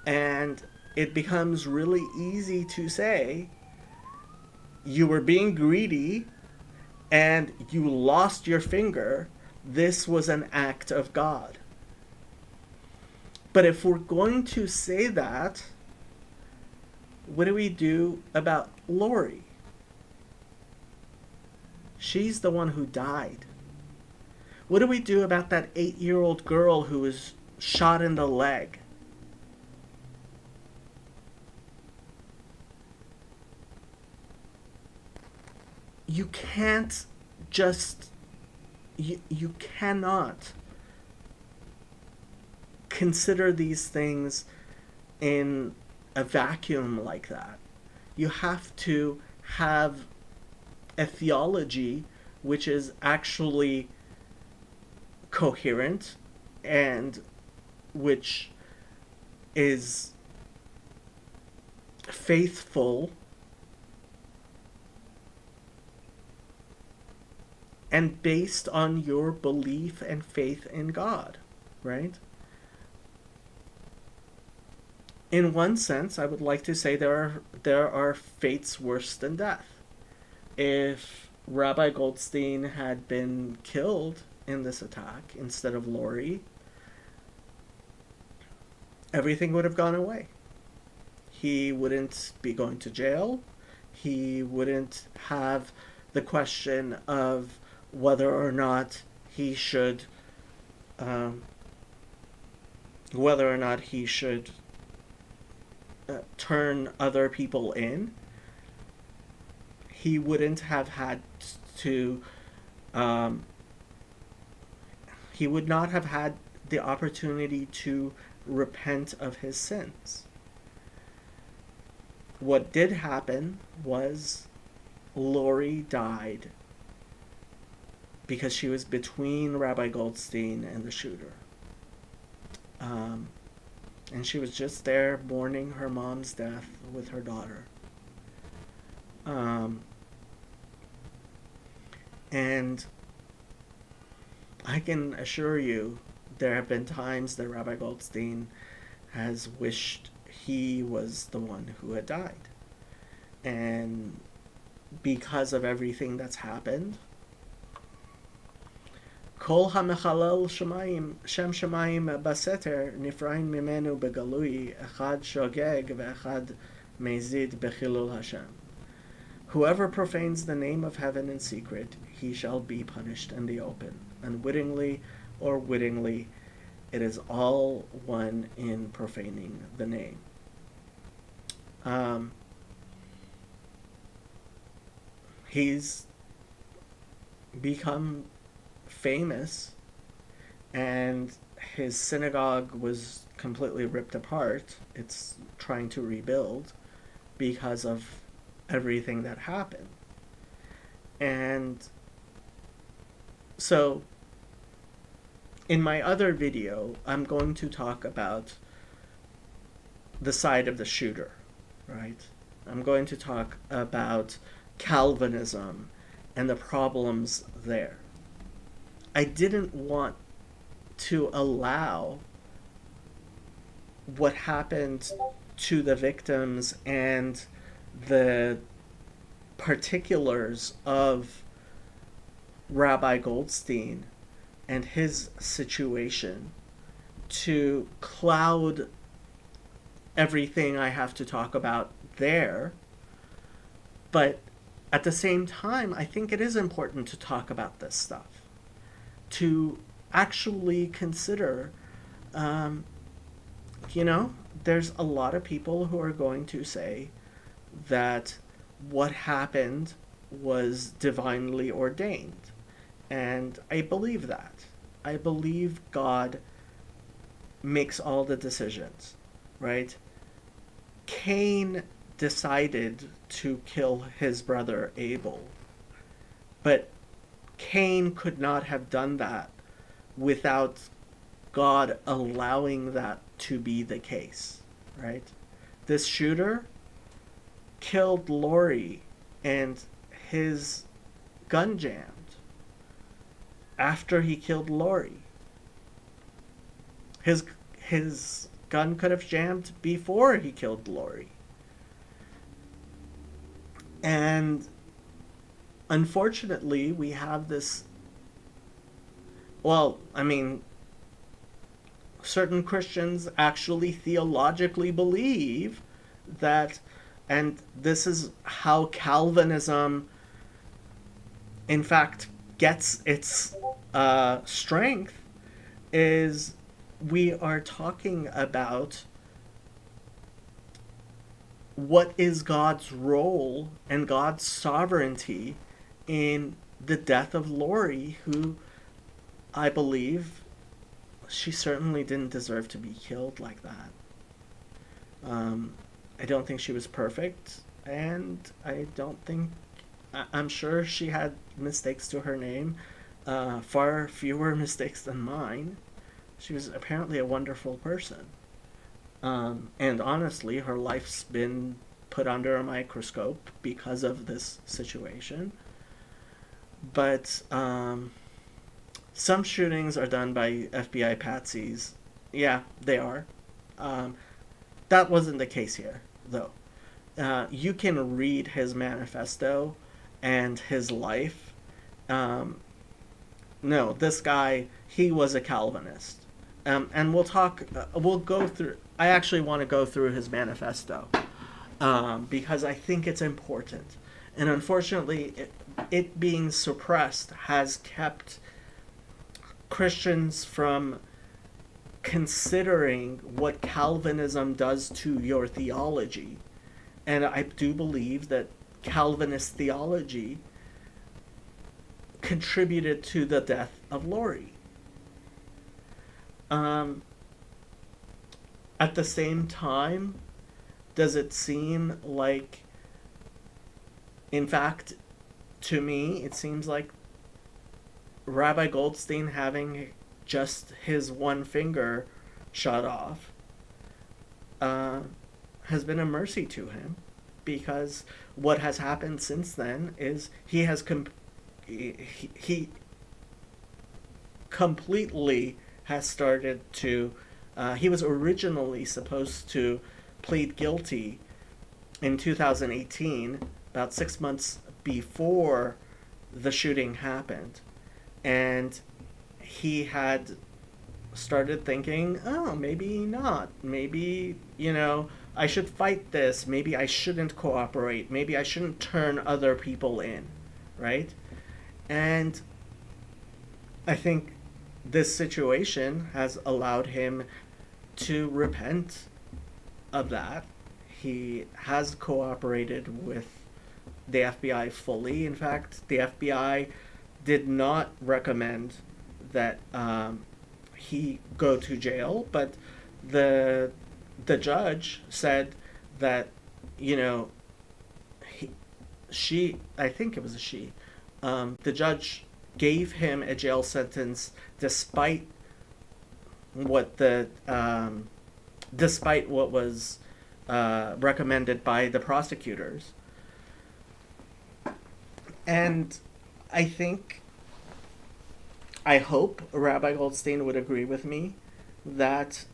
And it becomes really easy to say you were being greedy and you lost your finger. This was an act of God. But if we're going to say that, what do we do about Lori? She's the one who died. What do we do about that 8-year-old girl who was shot in the leg? You can't just you cannot consider these things in a vacuum like that. You have to have a theology which is actually coherent and which is faithful and based on your belief and faith in God, right? In one sense, I would like to say there are fates worse than death. If Rabbi Goldstein had been killed in this attack instead of Lori, everything would have gone away. He wouldn't be going to jail. He wouldn't have the question of whether or not he should whether or not he should turn other people in. He wouldn't have had to he would not have had the opportunity to repent of his sins. What did happen was Lori died because she was between Rabbi Goldstein and the shooter. And she was just there mourning her mom's death with her daughter. And I can assure you There have been times that Rabbi Goldstein has wished he was the one who had died. And because of everything that's happened, Kol hamechalel shemayim, shem shemayim baseter, nifrain mimenu begalui, echad shogeg ve'echad mezid bechilul Hashem. Whoever profanes the name of heaven in secret, he shall be punished in the open. Unwittingly or wittingly, it is all one in profaning the name. He's become famous, and his synagogue was completely ripped apart. It's trying to rebuild because of everything that happened. And so in my other video, I'm going to talk about the side of the shooter, right? I'm going to talk about Calvinism and the problems there. I didn't want to allow what happened to the victims and the particulars of Rabbi Goldstein and his situation to cloud everything I have to talk about there. But at the same time, I think it is important to talk about this stuff, to actually consider, there's a lot of people who are going to say that what happened was divinely ordained. And I believe that. I believe God makes all the decisions, right? Cain decided to kill his brother Abel, but Cain could not have done that without God allowing that to be the case, right? This shooter killed Lori and his gun jammed after he killed Lori. His gun could have jammed before he killed Lori. And unfortunately, we have this, certain Christians actually theologically believe that, and this is how Calvinism, in fact, gets its strength, is we are talking about what is God's role and God's sovereignty in the death of Lori, who I believe she certainly didn't deserve to be killed like that. I don't think she was perfect, and I'm sure she had mistakes to her name, far fewer mistakes than mine. She was apparently a wonderful person. And honestly, her life's been put under a microscope because of this situation. But some shootings are done by FBI patsies. Yeah, they are. That wasn't the case here, though. You can read his manifesto and his life. No, this guy, he was a Calvinist. And we'll go through, I actually want to go through his manifesto, because I think it's important. And unfortunately, it being suppressed has kept Christians from considering what Calvinism does to your theology. And I do believe that Calvinist theology contributed to the death of Lori. At the same time, does it seem like, in fact, to me, it seems like Rabbi Goldstein having just his one finger shot off has been a mercy to him, because what has happened since then is he completely has started to. He was originally supposed to plead guilty in 2018, about 6 months before the shooting happened. And he had started thinking, oh, maybe not. Maybe, I should fight this. Maybe I shouldn't cooperate. Maybe I shouldn't turn other people in, right? And I think this situation has allowed him to repent of that. He has cooperated with the FBI fully. In fact, the FBI did not recommend that he go to jail, but the judge said that I think it was a she. The judge gave him a jail sentence despite what was recommended by the prosecutors. And I hope Rabbi Goldstein would agree with me that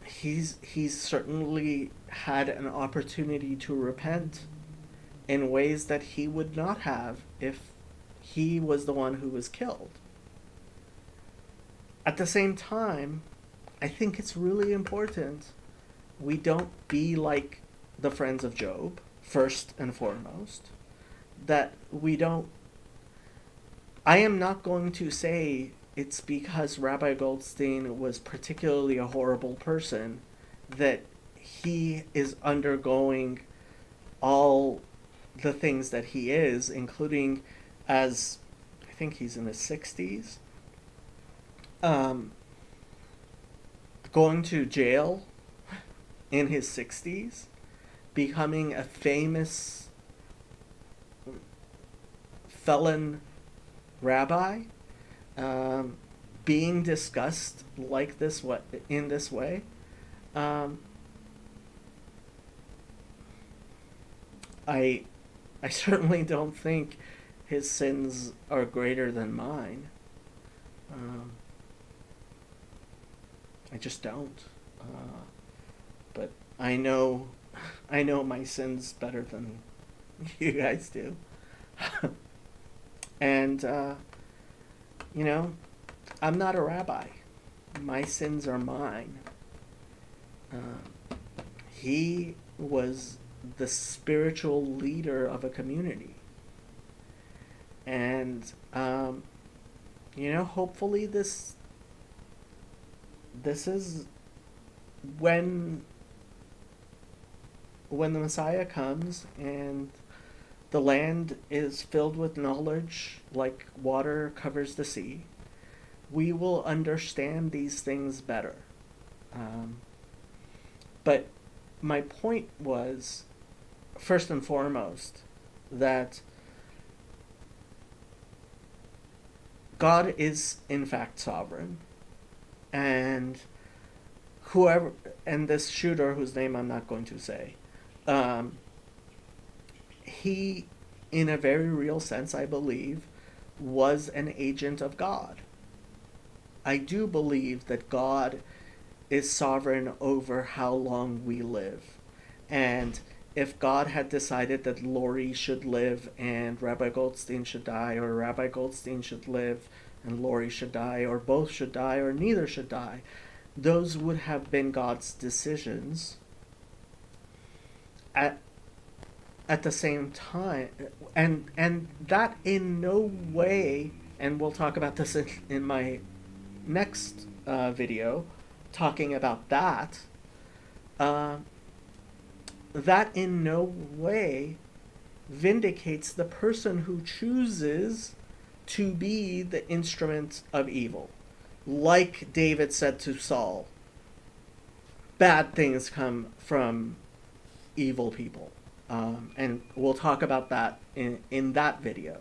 he's certainly had an opportunity to repent in ways that he would not have if he was the one who was killed. At the same time, I think it's really important we don't be like the friends of Job, first and foremost. That we don't. I am not going to say it's because Rabbi Goldstein was particularly a horrible person that he is undergoing all the things that he is, including, as I think he's in his 60s, going to jail in his 60s, becoming a famous felon rabbi, being discussed like this in this way. I certainly don't think his sins are greater than mine. I just don't. But I know my sins better than you guys do. And, I'm not a rabbi. My sins are mine. He was the spiritual leader of a community. And, hopefully this is when the Messiah comes and the land is filled with knowledge like water covers the sea, we will understand these things better. But my point was, first and foremost, that God is in fact sovereign, and this shooter, whose name I'm not going to say, he, in a very real sense, I believe, was an agent of God. I do believe that God is sovereign over how long we live. And if God had decided that Lori should live and Rabbi Goldstein should die, or Rabbi Goldstein should live and Lori should die, or both should die, or neither should die, those would have been God's decisions. At the same time, and that in no way, and we'll talk about this in my next video, talking about that, that in no way vindicates the person who chooses to be the instrument of evil. Like David said to Saul, bad things come from evil people. And we'll talk about that in that video.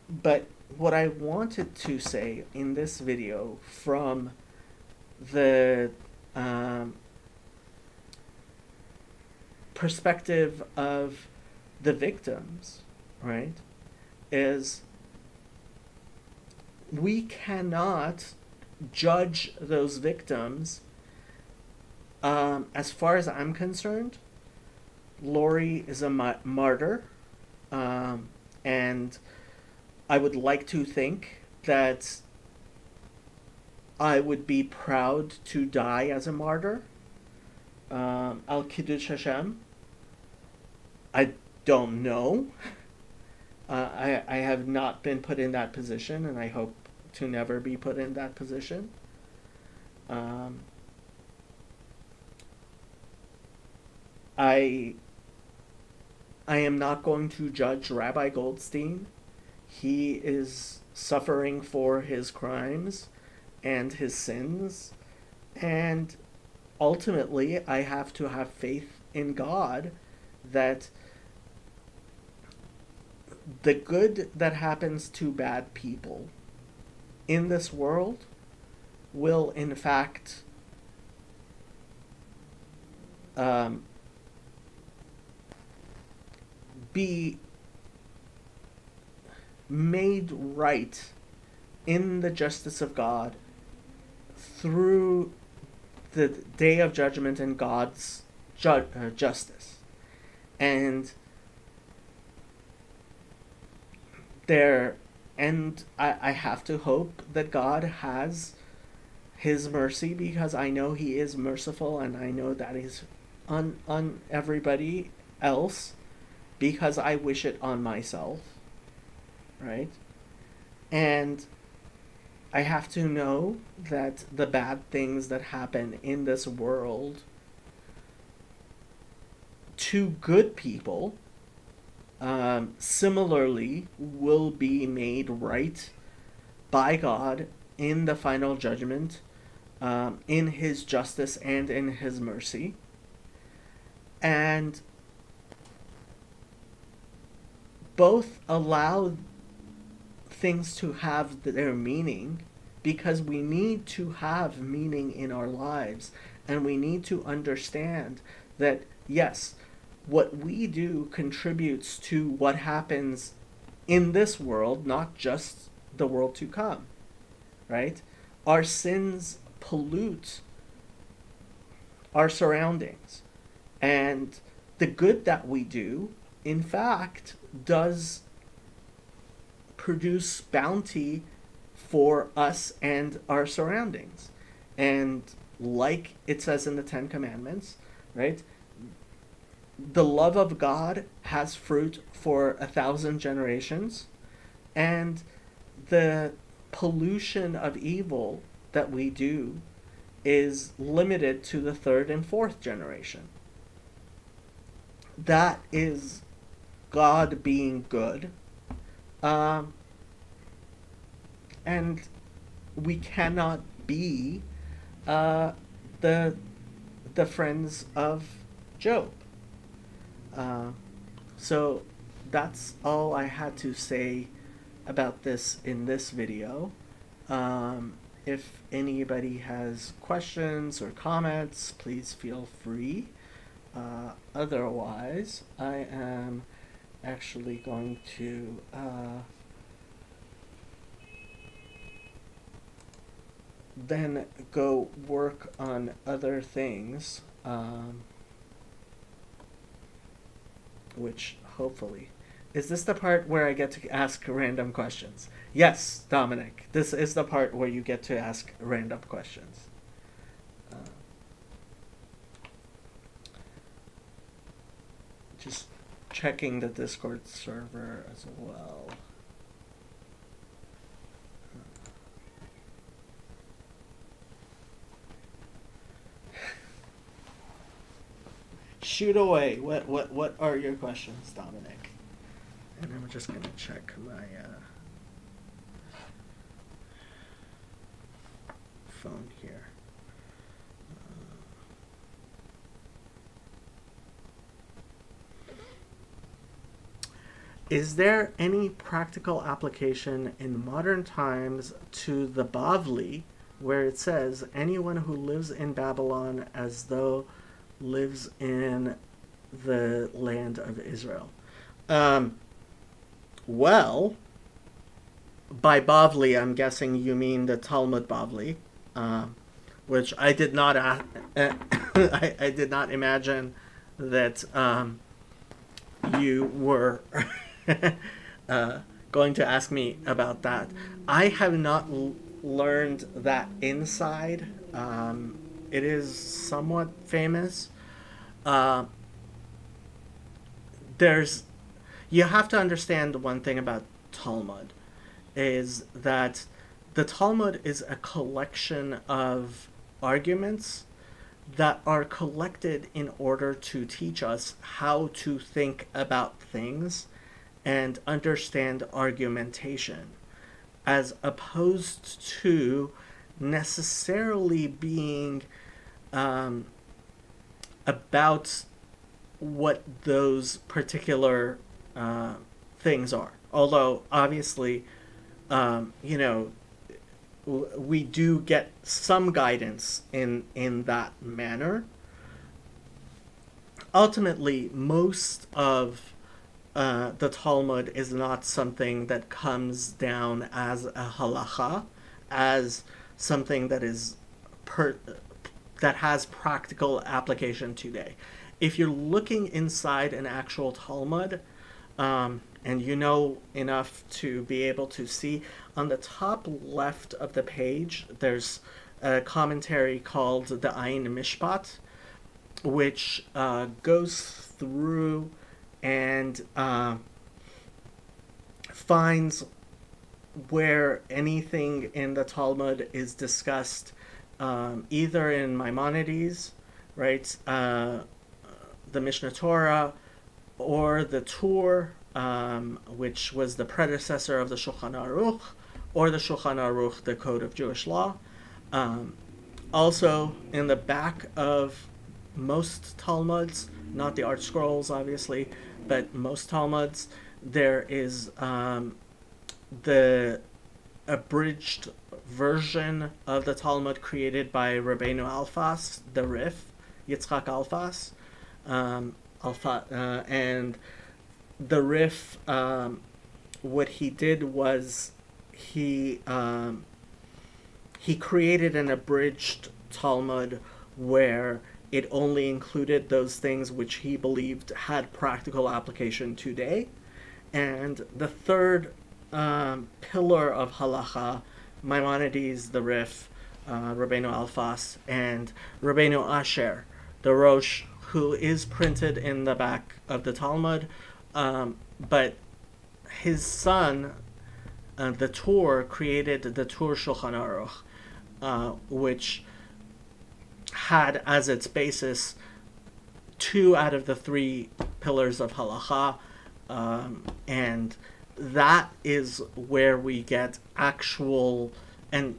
But what I wanted to say in this video from the perspective of the victims, right, is we cannot judge those victims. As far as I'm concerned, Lori is a martyr, and I would like to think that I would be proud to die as a martyr. Al Kiddush Hashem. I don't know. I have not been put in that position, and I hope to never be put in that position. I am not going to judge Rabbi Goldstein. He is suffering for his crimes and his sins, and ultimately I have to have faith in God that the good that happens to bad people in this world will in fact be made right in the justice of God through the day of judgment and God's justice. And I have to hope that God has his mercy, because I know he is merciful, and I know that he's on everybody else, because I wish it on myself, right? And I have to know that the bad things that happen in this world to good people similarly will be made right by God in the final judgment, in his justice and in his mercy. And both allow things to have their meaning, because we need to have meaning in our lives, and we need to understand that, yes, what we do contributes to what happens in this world, not just the world to come, right? Our sins pollute our surroundings, and the good that we do, in fact, does produce bounty for us and our surroundings. And like it says in the Ten Commandments, right? The love of God has fruit for 1,000 generations, and the pollution of evil that we do is limited to the 3rd and 4th generation. That is God being good. And we cannot be the friends of Job. So that's all I had to say about this in this video. If anybody has questions or comments, please feel free. Otherwise, I am actually going to then go work on other things, which hopefully... Is this the part where I get to ask random questions? Yes, Dominic, this is the part where you get to ask random questions. Just checking the Discord server as well. Shoot away. What are your questions, Dominic? And I'm just gonna check my phone here. Is there any practical application in modern times to the Bavli, where it says anyone who lives in Babylon as though lives in the land of Israel? Well, by Bavli, I'm guessing you mean the Talmud Bavli, which I did not I did not imagine that you were going to ask me about that. I have not learned that inside. It is somewhat famous. Uh, there's You have to understand one thing about Talmud is that the Talmud is a collection of arguments that are collected in order to teach us how to think about things and understand argumentation, as opposed to necessarily being um, about what those particular things are. Although, obviously, you know, we do get some guidance in that manner. Ultimately, most of the Talmud is not something that comes down as a halacha, as something that is that has practical application today. If you're looking inside an actual Talmud, and you know enough to be able to see, on the top left of the page, there's a commentary called the Iron Mishpot, which goes through and finds where anything in the Talmud is discussed, either in Maimonides, right, the Mishnah Torah, or the Tur, which was the predecessor of the Shulchan Aruch, or the Shulchan Aruch, the Code of Jewish Law. Also, in the back of most Talmuds, not the Art Scrolls, obviously, but most Talmuds, there is the abridged version of the Talmud created by Rabbeinu Alfas, the Rif, Yitzchak Alfas, and the Rif, what he did was he created an abridged Talmud where it only included those things which he believed had practical application today. And the third pillar of halacha, Maimonides, the Rif, Rabbeinu Alfas, and Rabbeinu Asher, the Rosh, who is printed in the back of the Talmud, but his son, the Tur, created the Tur Shulchan Aruch, which had as its basis two out of the three pillars of halacha, and that is where we get actual, and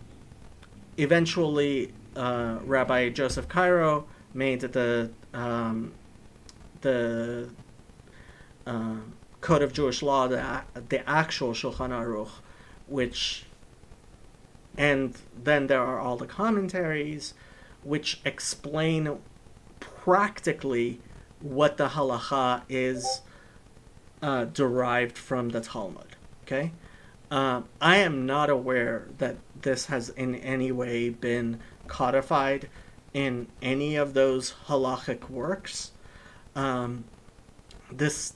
eventually Rabbi Joseph Cairo made the Code of Jewish Law, the actual Shulchan Aruch, which, and then there are all the commentaries which explain practically what the halacha is derived from the Talmud. Okay, I am not aware that this has in any way been codified in any of those halachic works. This,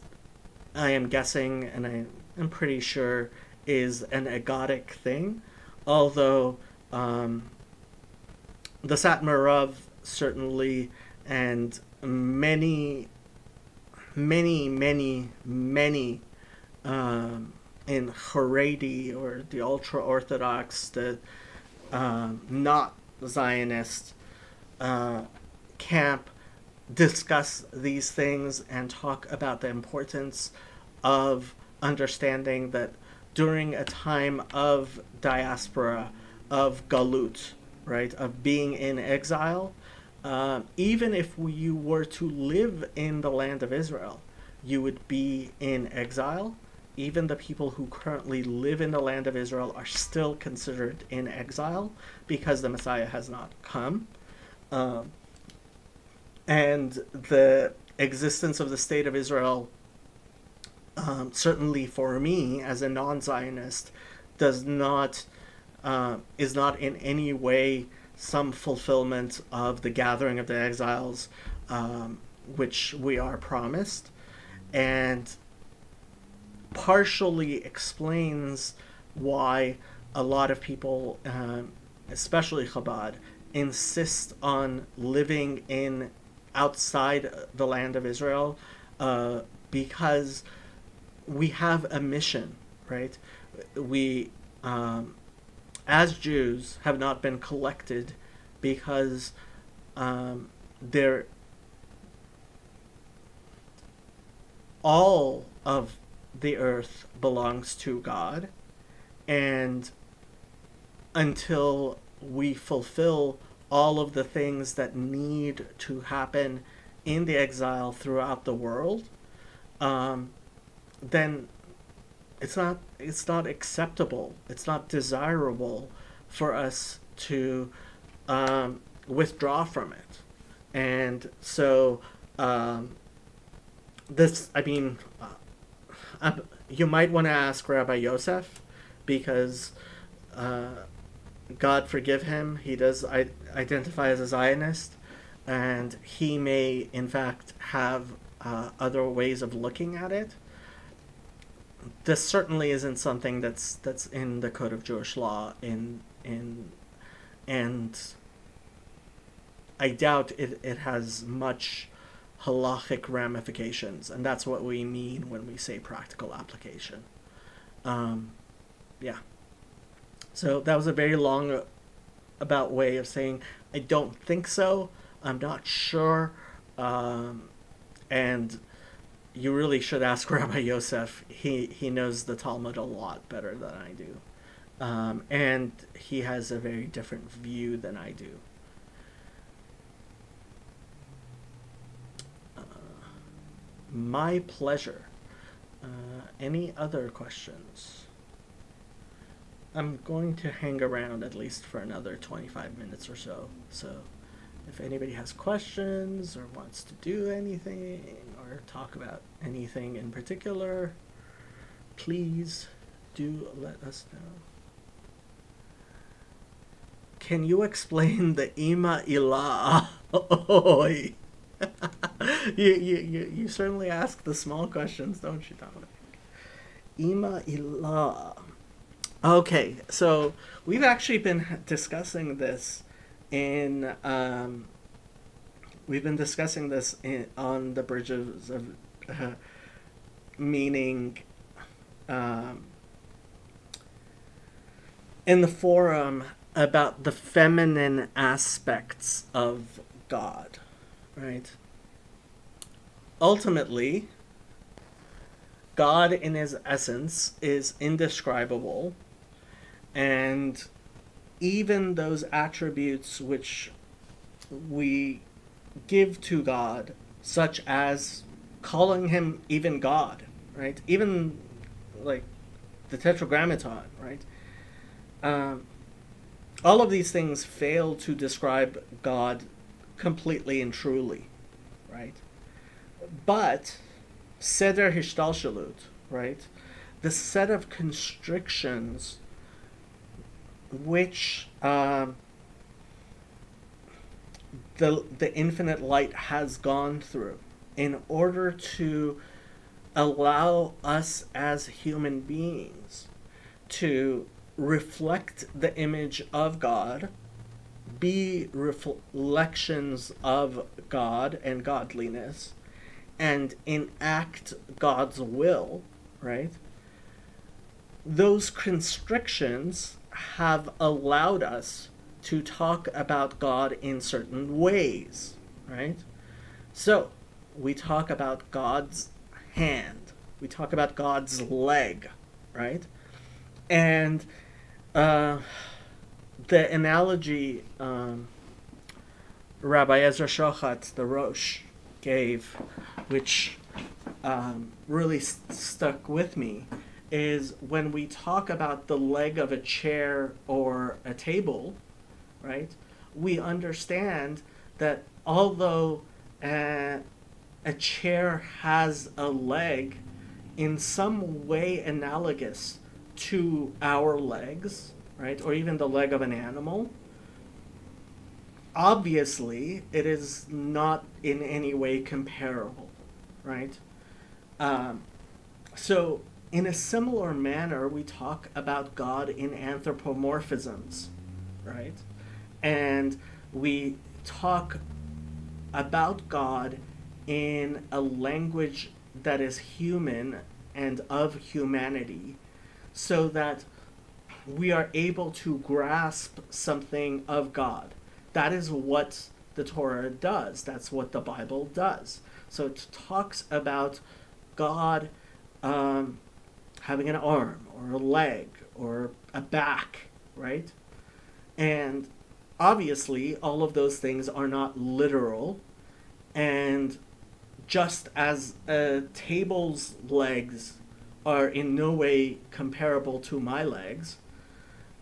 I am guessing, and I am pretty sure, is an agadic thing, although the Satmar Rav certainly, and many in Haredi, or the ultra-Orthodox, the not Zionist camp, discuss these things and talk about the importance of understanding that during a time of diaspora, of galut, right, of being in exile, even if you were to live in the land of Israel, you would be in exile. Even the people who currently live in the land of Israel are still considered in exile because the Messiah has not come. And the existence of the state of Israel, certainly for me as a non-Zionist, does not is not in any way some fulfillment of the gathering of the exiles, which we are promised, and partially explains why a lot of people, especially Chabad, insist on living in outside the land of Israel, because we have a mission, right? We, as Jews, have not been collected because they're all of the earth belongs to God, and until we fulfill all of the things that need to happen in the exile throughout the world, then it's not acceptable. It's not desirable for us to withdraw from it. And so this, I mean, you might want to ask Rabbi Yosef, because God forgive him, he does identify as a Zionist, and he may in fact have other ways of looking at it. This certainly isn't something that's in the Code of Jewish Law, and I doubt it has much halachic ramifications, and that's what we mean when we say practical application. Yeah. So that was a very long about way of saying I don't think so. I'm not sure, and you really should ask Rabbi Yosef. He knows the Talmud a lot better than I do, and he has a very different view than I do. My pleasure. Any other questions? I'm going to hang around at least for another 25 minutes or so. So if anybody has questions or wants to do anything or talk about anything in particular, please do let us know. Can you explain the Ima Ilah? Oy. You certainly ask the small questions, don't you, Dominic? Ima Ilah. Okay, so we've actually been discussing this in on the bridges of meaning in the forum about the feminine aspects of God, right? Ultimately, God in his essence is indescribable, and even those attributes which we give to God, such as calling him even God, right? Even like the Tetragrammaton, right? All of these things fail to describe God completely and truly, right? But Seder Hishtalshalut, right? The set of constrictions which the infinite light has gone through in order to allow us as human beings to reflect the image of God, be reflections of God and godliness, and enact God's will, right? Those constrictions have allowed us to talk about God in certain ways, right? So, we talk about God's hand. We talk about God's leg, right? And the analogy Rabbi Ezra Shochat, the Rosh, gave, which really stuck with me, is when we talk about the leg of a chair or a table, right? We understand that although a chair has a leg in some way analogous to our legs, right, or even the leg of an animal, obviously it is not in any way comparable, right? So in a similar manner, we talk about God in anthropomorphisms, right? And we talk about God in a language that is human and of humanity, so that we are able to grasp something of God. That is what the Torah does. That's what the Bible does. So it talks about God having an arm or a leg or a back, right? And obviously, all of those things are not literal. And just as a table's legs are in no way comparable to my legs,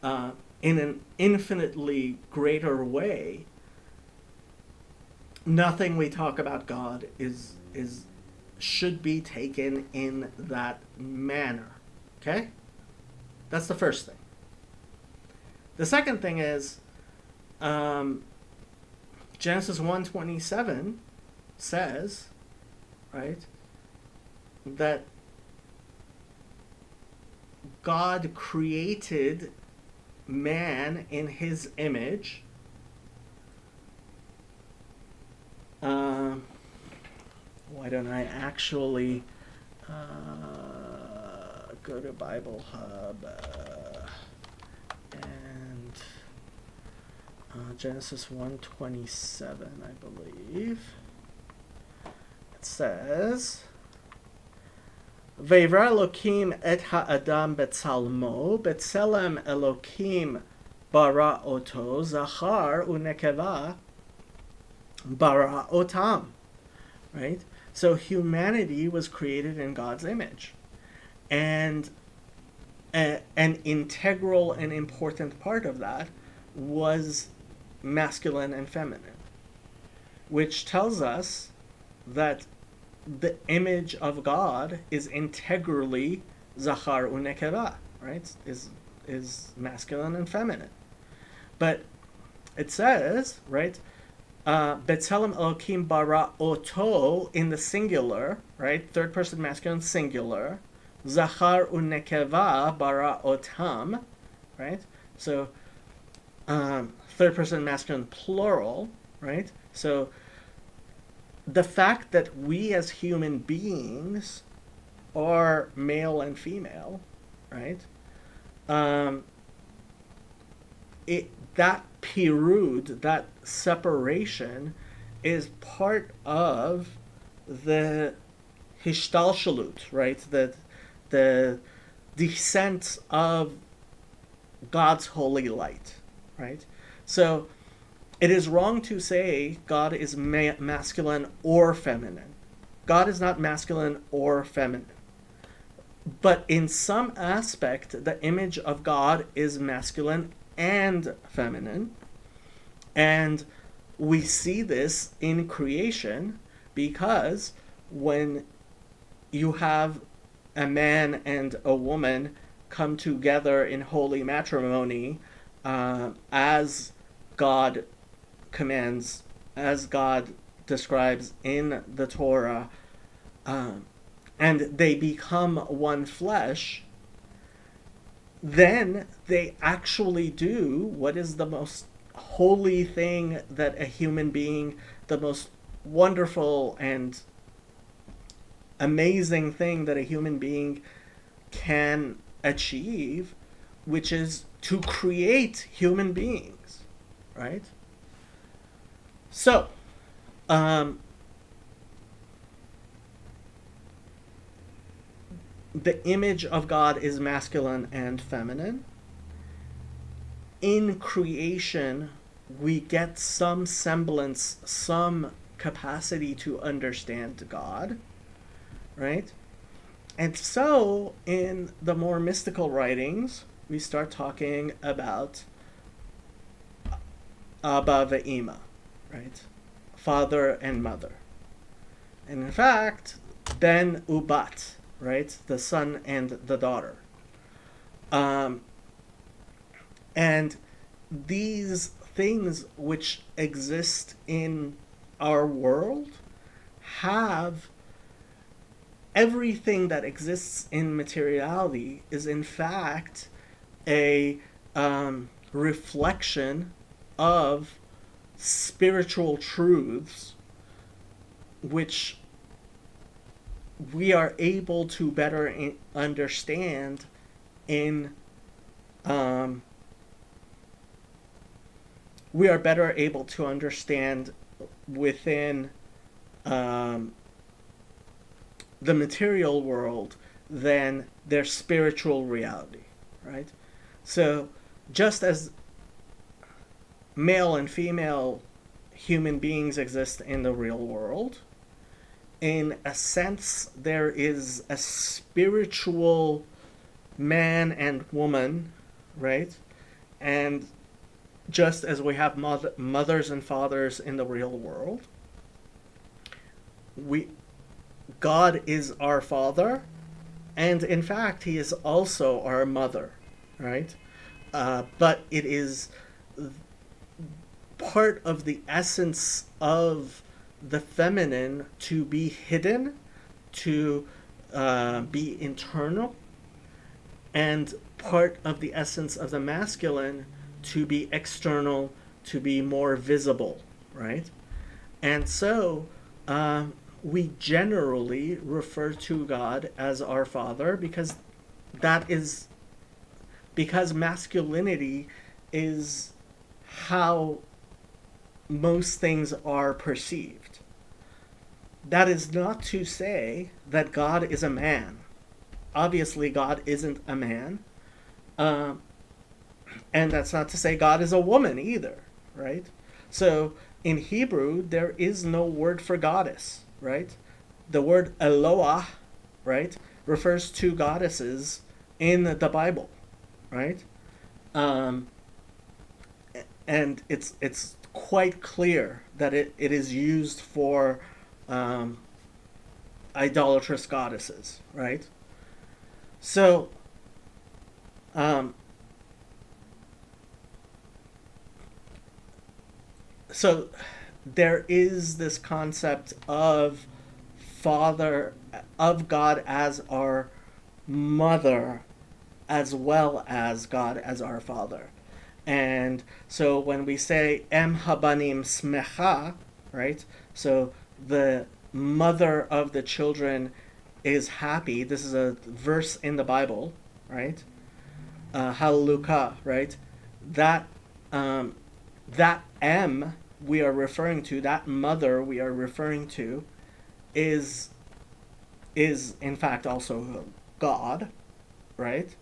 in an infinitely greater way, nothing we talk about God is should be taken in that manner. Okay? That's the first thing. The second thing is Genesis 1:27 says, right, that God created man in his image. Why don't I actually go to Bible Hub and Genesis 1:27, I believe. It says, Vayivra Elokim et ha'adam betzalmo, betzelem Elokim bara oto, zachar unekeva bara otam. Right? So humanity was created in God's image. And an integral and important part of that was masculine and feminine, which tells us that the image of God is integrally zachar unekeva, right? Is masculine and feminine. But it says, right, Betzelem Elokim bara oto in the singular, right? Third person masculine singular. Zachar unekeva bara otam, right? So third person masculine plural, right? So the fact that we as human beings are male and female, right? That pirud, that separation, is part of the hishtalshalut, right? The descent of God's holy light, right? So it is wrong to say God is masculine or feminine. God is not masculine or feminine. But in some aspect, the image of God is masculine and feminine. And we see this in creation because when you have a man and a woman come together in holy matrimony, as God commands, as God describes in the Torah, and they become one flesh, then they actually do what is the most holy thing that a human being, the most wonderful and amazing thing that a human being can achieve, which is to create human beings, right? So, the image of God is masculine and feminine. In creation, we get some semblance, some capacity to understand God, right? And so, in the more mystical writings, we start talking about Abba ve'ima, right? Father and mother. And in fact, ben ubat, right? The son and the daughter. Um, and these things which exist in our world have everything that exists in materiality is in fact a reflection of spiritual truths which we are able to better understand in we are better able to understand within um, the material world than their spiritual reality, right? So, just as male and female human beings exist in the real world, in a sense, there is a spiritual man and woman, right? And just as we have mothers and fathers in the real world, we God is our father, and in fact, he is also our mother, right? But it is part of the essence of the feminine to be hidden, to be internal, and part of the essence of the masculine to be external, to be more visible, right? And so we generally refer to God as our Father because masculinity is how most things are perceived. That is not to say that God is a man. Obviously, God isn't a man. Um, and that's not to say God is a woman either, right? So in Hebrew, there is no word for goddess, right? The word Eloah, right, refers to goddesses in the Bible, right? Um, and it's quite clear that it is used for um, idolatrous goddesses, right? So um, so there is this concept of father of God as our mother as well as God as our father. And so when we say em habanim smecha, right? So the mother of the children is happy. This is a verse in the Bible, right? Hallelujah, right? That um, that M we are referring to, that mother we are referring to, is in fact also God, right?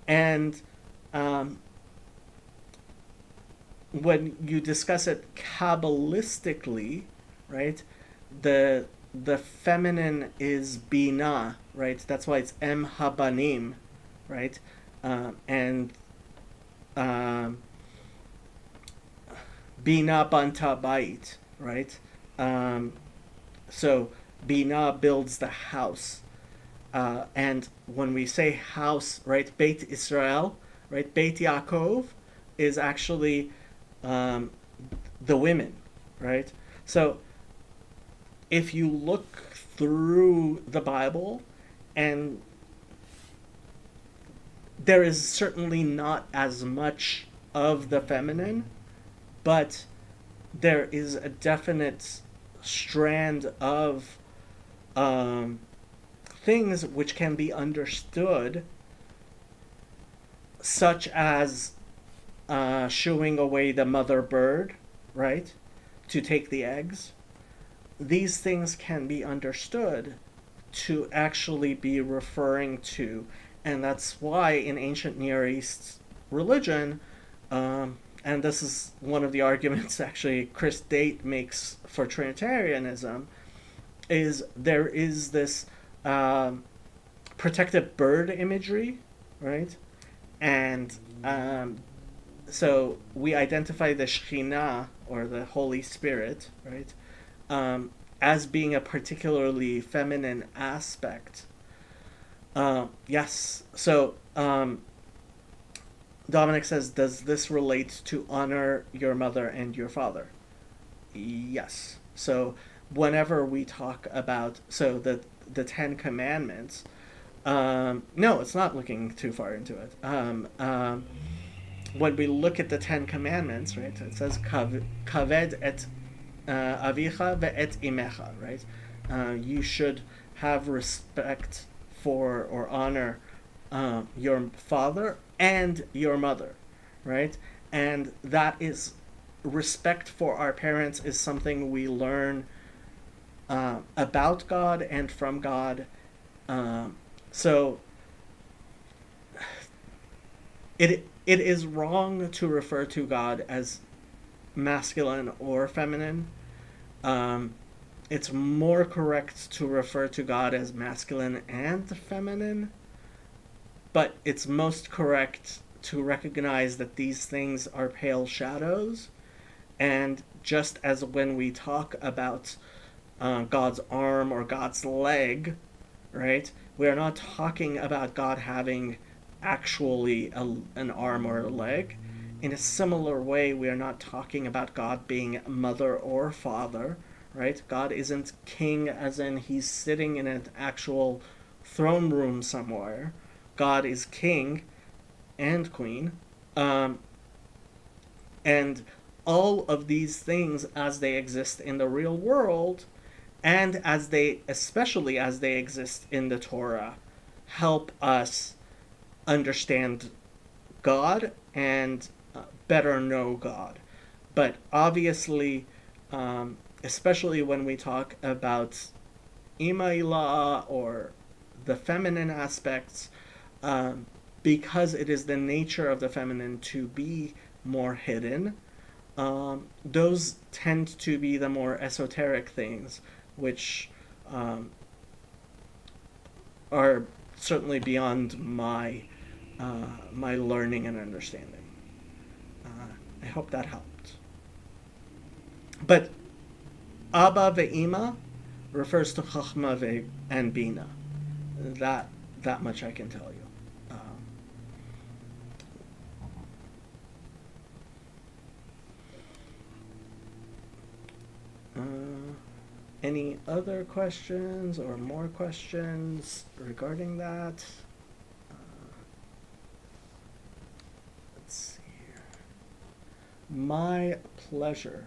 And um, when you discuss it kabbalistically, right, the feminine is bina, right? That's why it's em habanim, right? And um, bina banta bait, right? Um, so bina builds the house, and when we say house, right, Beit Israel, right, Beit Yaakov is actually um, the women, right? So if you look through the Bible, and there is certainly not as much of the feminine, but there is a definite strand of um, things which can be understood, such as shooing away the mother bird, right, to take the eggs. These things can be understood to actually be referring to, and that's why in ancient Near East religion, and this is one of the arguments actually Chris Date makes for Trinitarianism, is there is this protective bird imagery, right? And so we identify the Shekhinah, or the Holy Spirit, right, as being a particularly feminine aspect. Yes, so Dominic says, does this relate to honor your mother and your father? Yes. So whenever we talk about the Ten Commandments, no, it's not looking too far into it. When we look at the Ten Commandments, right, it says kaved et avicha ve'et imecha, right? You should have respect for or honor your father and your mother, right? And that is respect for our parents is something we learn about God and from God. So it is wrong to refer to God as masculine or feminine. It's more correct to refer to God as masculine and feminine, but it's most correct to recognize that these things are pale shadows. And just as when we talk about God's arm or God's leg, right, we are not talking about God having actually an arm or a leg. In a similar way, we are not talking about God being mother or father, right? God isn't king as in he's sitting in an actual throne room somewhere. God is king and queen. And all of these things as they exist in the real world and especially as they exist in the Torah, help us understand God and better know God. But obviously, especially when we talk about Imailah or the feminine aspects, because it is the nature of the feminine to be more hidden, those tend to be the more esoteric things, which are certainly beyond my learning and understanding. I hope that helped. But Abba ve'ima refers to Chachma and Bina. That much I can tell you. Any other questions or more questions regarding that? Let's see here. My pleasure.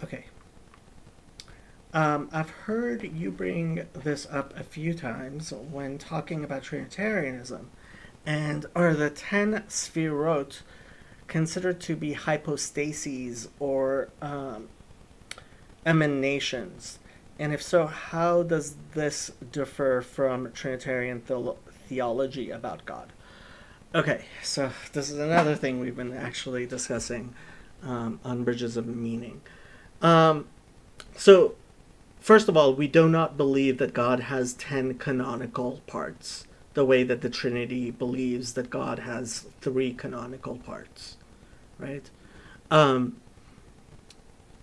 Okay. I've heard you bring this up a few times when talking about Trinitarianism. And are the 10 Sfirot considered to be hypostases or emanations? And if so, how does this differ from Trinitarian theology about God? Okay, so this is another thing we've been actually discussing on Bridges of Meaning. So, first of all, we do not believe that God has 10 canonical parts, the way that the Trinity believes that God has 3 canonical parts, right?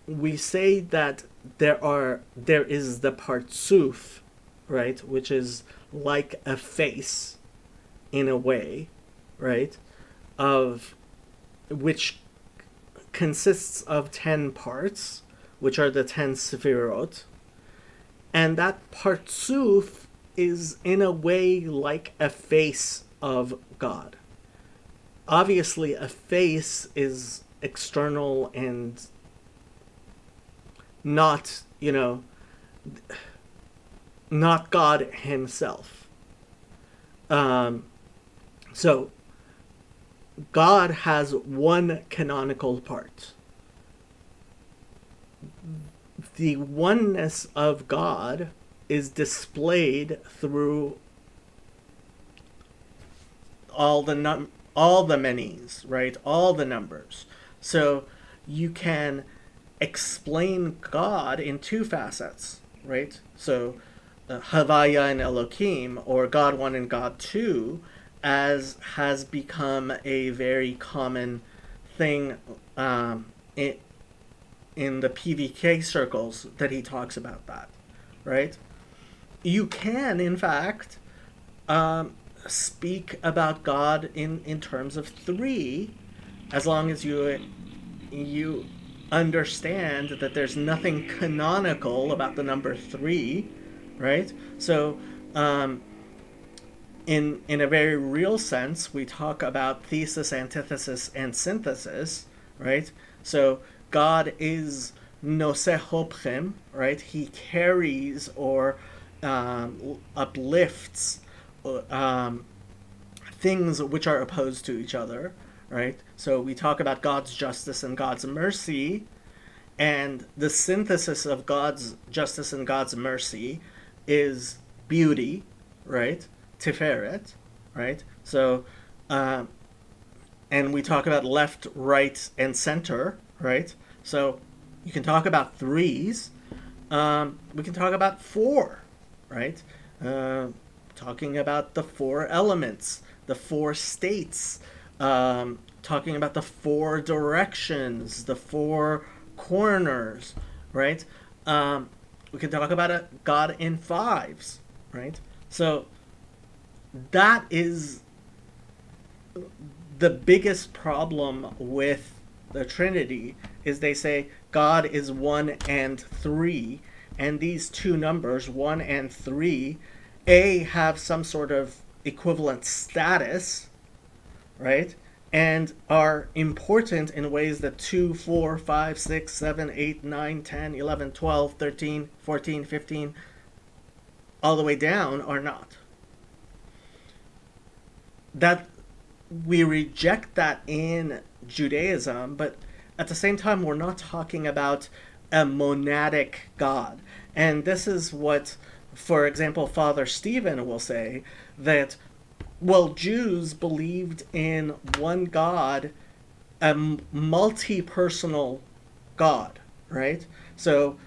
We say that there is the partsuf, right, which is like a face, in a way, right, of which consists of 10 parts, which are the 10 sefirot, and that partsuf is in a way like a face of God. Obviously, a face is external and not, not God himself. So God has one canonical part. The oneness of God is displayed through all the manys, right? All the numbers. So you can explain God in two facets, right? So Havaya and Elohim, or God 1 and God 2, as has become a very common thing in the PVK circles that he talks about that, right? You can, in fact, speak about God in terms of three, as long as you understand that there's nothing canonical about the number three, right? So, in a very real sense, we talk about thesis, antithesis, and synthesis, right? So God is noseh hopchem, right? He carries or uplifts things which are opposed to each other, right? So we talk about God's justice and God's mercy, and the synthesis of God's justice and God's mercy is beauty, right? Tiferet, right? So, and we talk about left, right, and center, right? So you can talk about threes. We can talk about four, right? Talking about the four elements, the four states, talking about the four directions, the four corners, right? We can talk about a God in fives, right? So that is the biggest problem with the Trinity, is they say God is 1 and 3, and these two numbers, 1 and 3, have some sort of equivalent status, right? And are important in ways that 2, 4, 5, 6, 7, 8, 9, 10, 11, 12, 13, 14, 15, all the way down are not. That we reject that in Judaism, but at the same time, we're not talking about a monadic God. And this is what, for example, Father Stephen will say, that, well, Jews believed in one God, a multi-personal God, right? So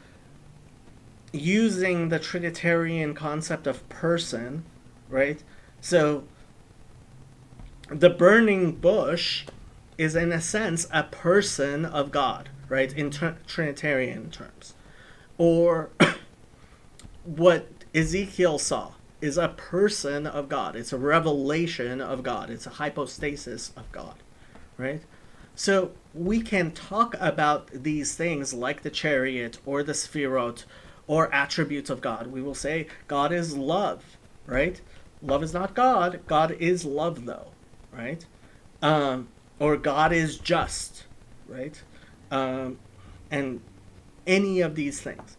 using the Trinitarian concept of person, right? So the burning bush is, in a sense, a person of God, right, in Trinitarian terms. Or what Ezekiel saw is a person of God. It's a revelation of God. It's a hypostasis of God, right? So we can talk about these things like the chariot or the sphirot or attributes of God. We will say God is love, right? Love is not God. God is love, though, right? Or God is just, right? And any of these things.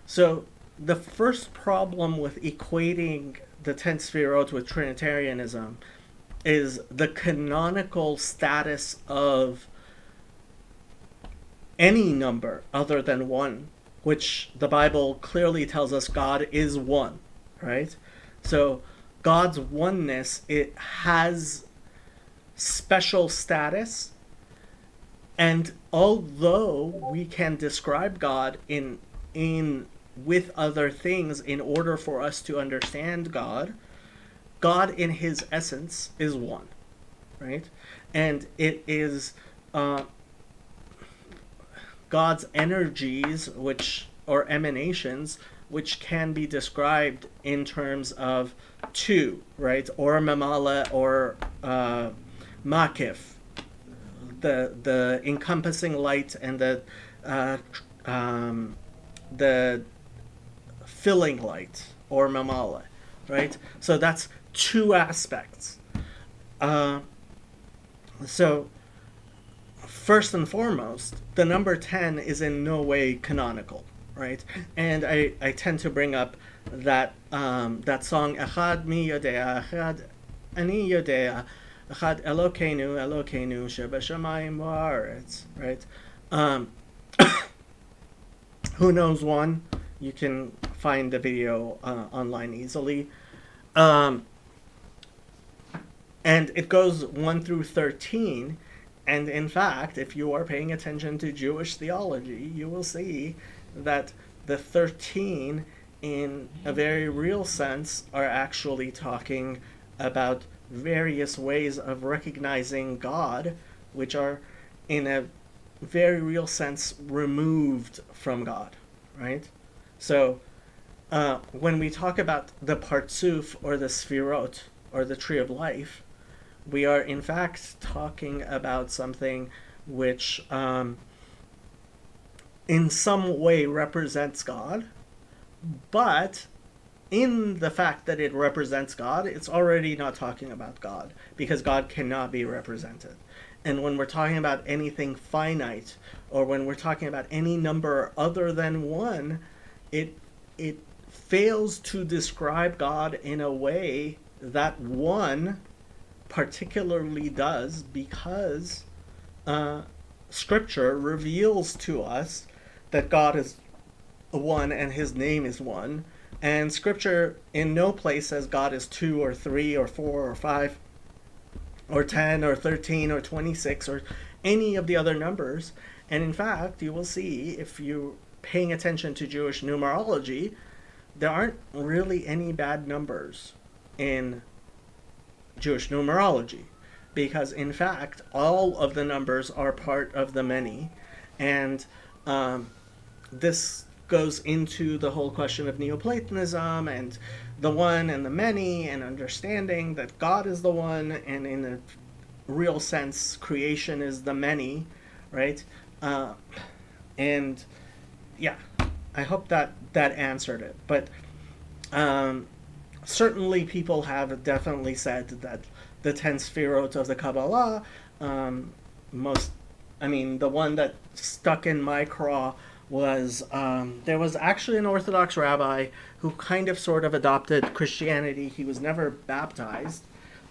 So the first problem with equating the 10 sefirot with Trinitarianism is the canonical status of any number other than one, which the Bible clearly tells us God is one, right? So God's oneness, it has special status, and although we can describe God in with other things in order for us to understand God, God in his essence is one, right? And it is God's energies, which or emanations, which can be described in terms of two, right? Or mamala or makif, the encompassing light and uh, the filling light or mamala, right? So that's two aspects. Uh, so first and foremost, the number 10 is in no way canonical, right? And I tend to bring up that that song Echad mi yodea, Echad ani yodea, Echad Elokeinu Elokeinu shebashamayim va'aretz, right? Um, who knows one? You can find the video online easily. Um, and it goes 1 through 13. And in fact, if you are paying attention to Jewish theology, you will see that the 13, in a very real sense, are actually talking about various ways of recognizing God, which are, in a very real sense, removed from God, right? So, when we talk about the Partsuf or the Sfirot or the Tree of Life, we are in fact talking about something which in some way represents God, but in the fact that it represents God, it's already not talking about God, because God cannot be represented. And when we're talking about anything finite, or when we're talking about any number other than one, it fails to describe God in a way that one particularly does, because Scripture reveals to us that God is one and His name is one, and Scripture in no place says God is 2 or 3 or 4 or 5 or 10 or 13 or 26 or any of the other numbers. And in fact, you will see, if you're paying attention to Jewish numerology, there aren't really any bad numbers in Jewish numerology, because in fact all of the numbers are part of the many. And this goes into the whole question of Neoplatonism and the one and the many, and understanding that God is the one, and in a real sense creation is the many, right? And yeah, I hope that answered it. But certainly people have definitely said that the 10 Sfirot of the Kabbalah, the one that stuck in my craw was, there was actually an Orthodox rabbi who kind of sort of adopted Christianity. He was never baptized,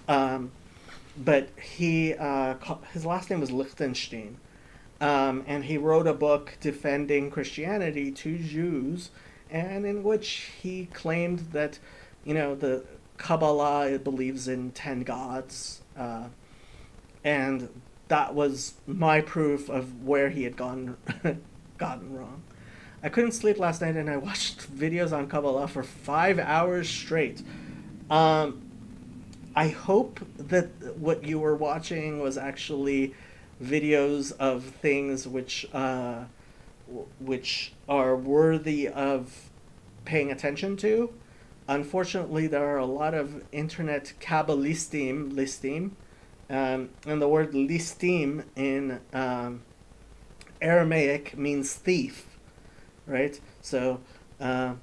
but his last name was Lichtenstein, and he wrote a book defending Christianity to Jews, and in which he claimed that, the Kabbalah believes in 10 gods, and that was my proof of where he had gotten wrong. I couldn't sleep last night, and I watched videos on Kabbalah for 5 hours straight. I hope that what you were watching was actually videos of things which are worthy of paying attention to. Unfortunately, there are a lot of internet Kabbalistim, and the word listim in Aramaic means thief, right? So the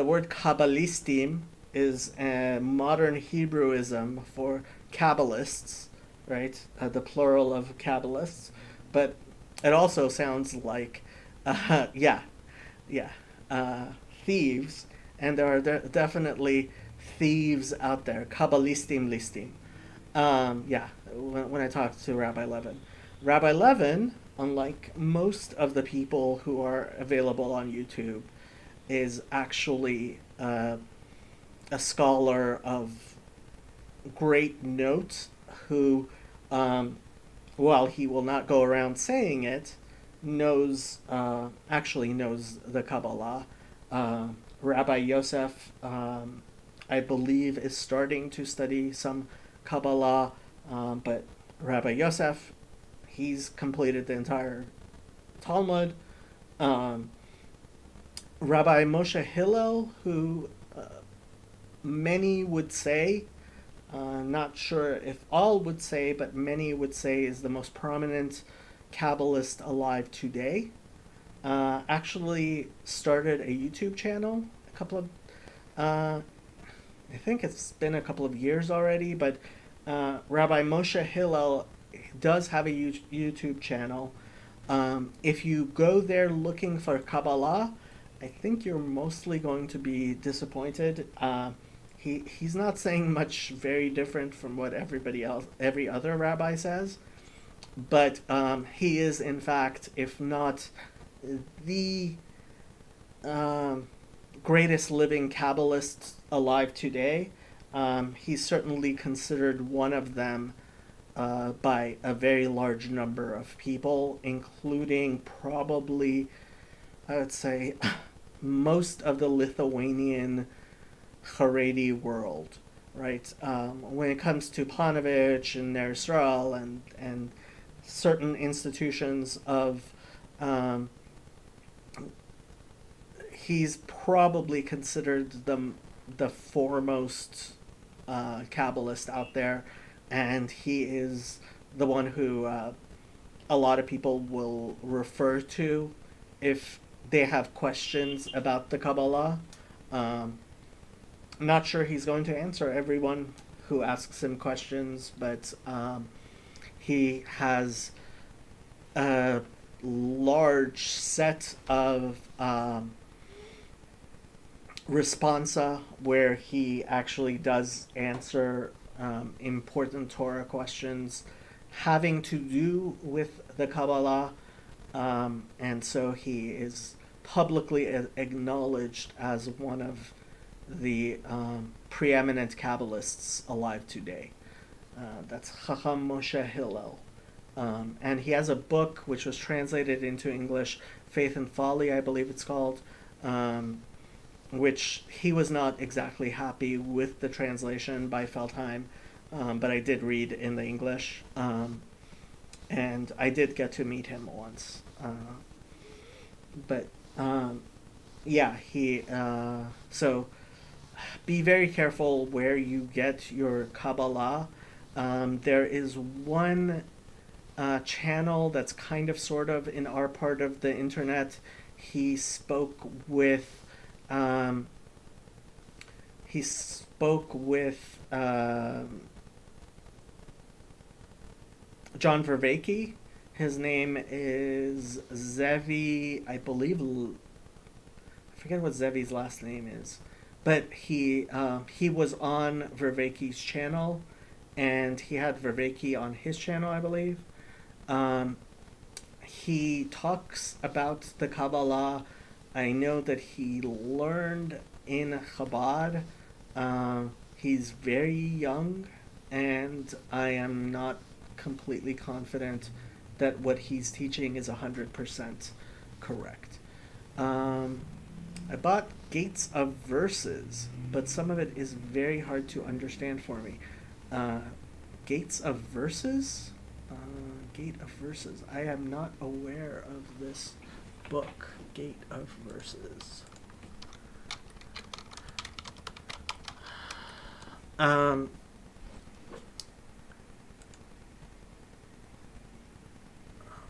word Kabbalistim is a modern Hebrewism for Kabbalists, right? The plural of Kabbalists, but it also sounds like, thieves, and there are definitely thieves out there, Kabbalistim listim. When I talked to Rabbi Levin, unlike most of the people who are available on YouTube, is actually a scholar of great note who, while he will not go around saying it, actually knows the Kabbalah. Rabbi Yosef, I believe, is starting to study some Kabbalah, but Rabbi Yosef, he's completed the entire Talmud, Rabbi Moshe Hillel, who many would say, not sure if all would say, but many would say is the most prominent Kabbalist alive today, actually started a YouTube channel a couple of, I think it's been a couple of years already, but Rabbi Moshe Hillel does have a YouTube channel. If you go there looking for Kabbalah, I think you're mostly going to be disappointed. He's not saying much very different from what every other rabbi says, but he is in fact, if not the greatest living Kabbalist alive today, he's certainly considered one of them by a very large number of people, including probably, I would say, most of the Lithuanian Haredi world, right? When it comes to Panovich and Ner Yisrael and certain institutions of, he's probably considered the foremost Kabbalist out there, and he is the one who a lot of people will refer to if they have questions about the Kabbalah. Not sure he's going to answer everyone who asks him questions, but he has a large set of responsa where he actually does answer important Torah questions having to do with the Kabbalah, and so he is publicly acknowledged as one of the preeminent Kabbalists alive today. That's Chacham Moshe Hillel. And he has a book which was translated into English, Faith and Folly, I believe it's called, which he was not exactly happy with the translation by Feldheim, but I did read in the English, and I did get to meet him once. But yeah, so be very careful where you get your Kabbalah. There is one channel that's kind of sort of in our part of the internet. He spoke with John Vervaeke. His name is Zevi, I believe. I forget what Zevi's last name is, but he was on Vervaeke's channel, and he had Vervaeke on his channel, I believe. He talks about the Kabbalah. I know that he learned in Chabad. He's very young, and I am not completely confident that what he's teaching is 100% correct. I bought Gates of Verses, but some of it is very hard to understand for me. Gates of Verses? Gate of Verses. I am not aware of this book, Gate of Verses.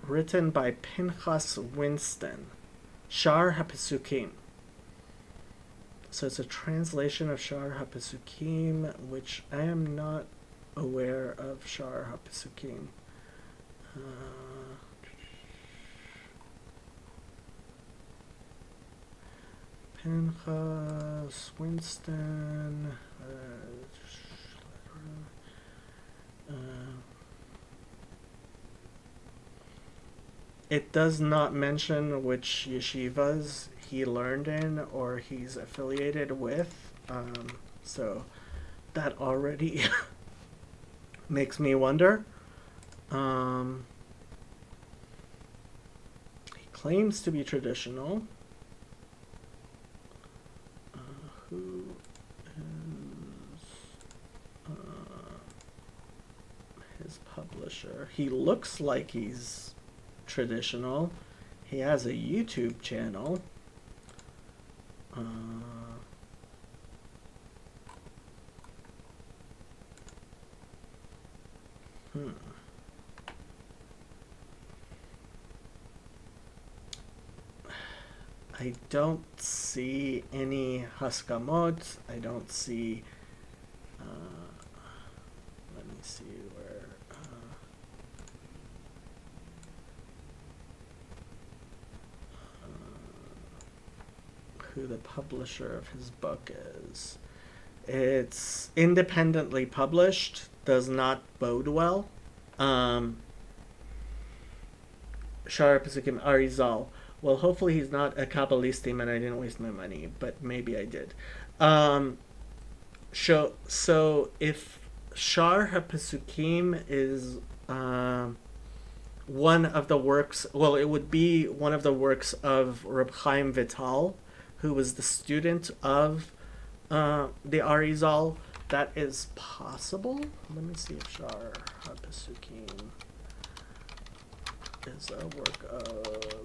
Written by Pinchas Winston. Shar HaPesukim. So it's a translation of Shar HaPesukim, which I am not aware of Shar HaPesukim. Pinchas Winston. It does not mention which yeshivas he learned in or he's affiliated with, so that already makes me wonder. He claims to be traditional. Who is his publisher? He looks like he's traditional. He has a YouTube channel. Hmm. I don't see any haskamot. I don't see. Let me see where. Who the publisher of his book is. It's independently published. Does not bode well. Shar Pesukim Arizal. Well, hopefully he's not a Kabbalistim and I didn't waste my money, but maybe I did. So if Shar HaPesukim is one of the works, well, it would be one of the works of Reb Chaim Vital, who was the student of the Arizal. That is possible. Let me see if Shar HaPesukim is a work of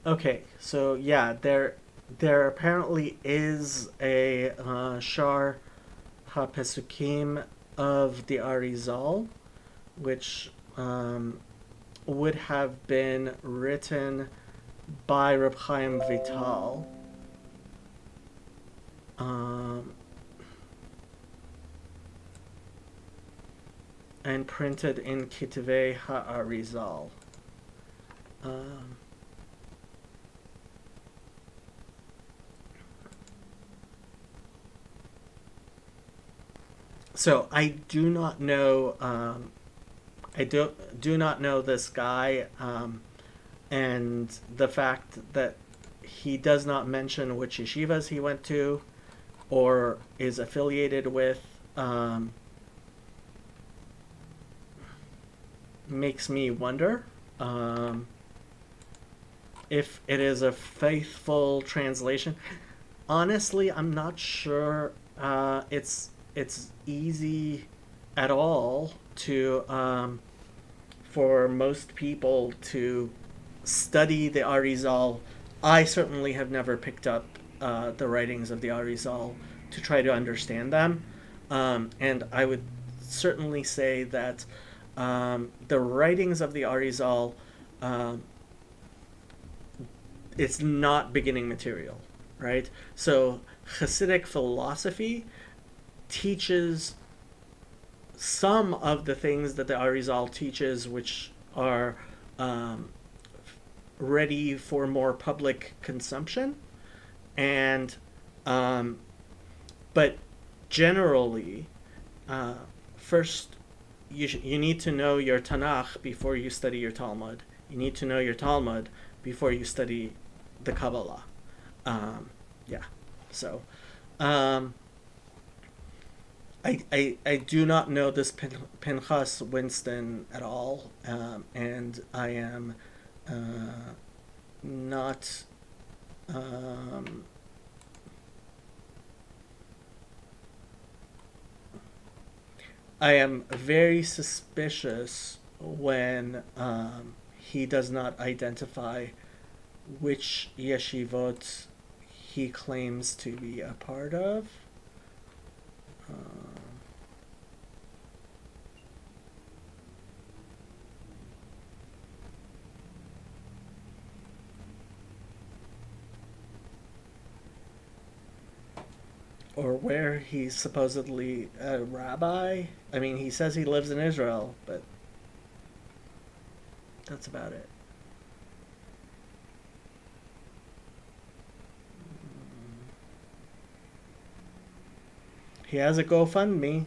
okay, so yeah, there apparently is a Shar HaPesukim of the Arizal, which would have been written by Reb Chaim Vital. And printed in Kitvei HaArizal. So I do not know. I do not know this guy, and the fact that he does not mention which yeshivas he went to, or is affiliated with, makes me wonder if it is a faithful translation. Honestly, I'm not sure. It's easy at all to for most people to study the Arizal. I certainly have never picked up the writings of the Arizal to try to understand them, and I would certainly say that the writings of the Arizal, it's not beginning material, right? So Hasidic philosophy teaches some of the things that the Arizal teaches, which are ready for more public consumption, and but generally, first you need to know your Tanakh before you study your Talmud. You need to know your Talmud before you study the Kabbalah. Yeah, so. I do not know this Pinchas Winston at all, and I am not. I am very suspicious when he does not identify which yeshivot he claims to be a part of. Or where he's supposedly a rabbi. I mean, he says he lives in Israel, but that's about it. He has a GoFundMe.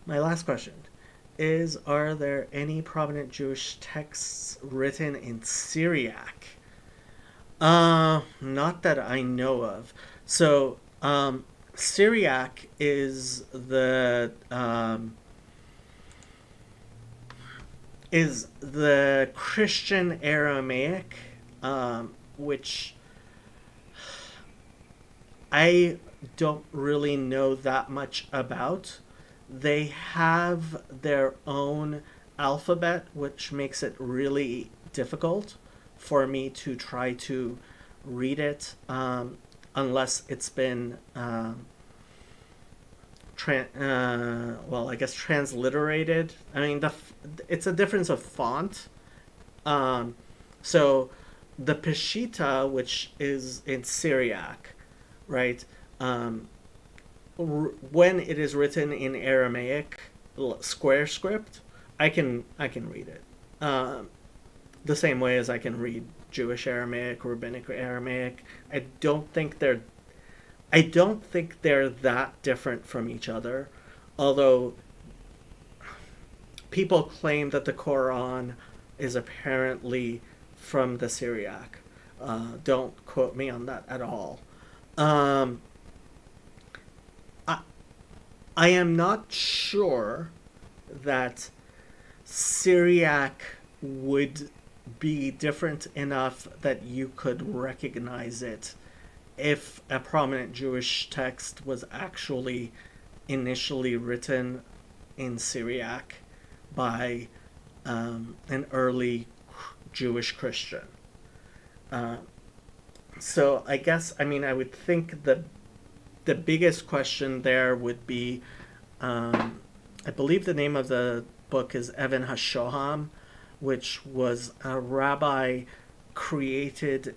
my last question is, are there any prominent Jewish texts written in Syriac? Not that I know of. So, Syriac is the Christian Aramaic, which I don't really know that much about. They have their own alphabet, which makes it really difficult for me to try to read it, unless it's been, well, I guess transliterated. I mean, it's a difference of font. Um, so the Peshitta, which is in Syriac, right? Um, when it is written in Aramaic square script, I can read it. The same way as I can read Jewish Aramaic, Rabbinic Aramaic. I don't think they're I don't think they're that different from each other, although people claim that the Quran is apparently from the Syriac. Don't quote me on that at all. Um, I, I am not sure that Syriac would be different enough that you could recognize it if a prominent Jewish text was actually initially written in Syriac by an early Jewish Christian. Uh, so I guess, I mean, I would think the biggest question there would be, I believe the name of the book is Evan HaShoham, which was a rabbi created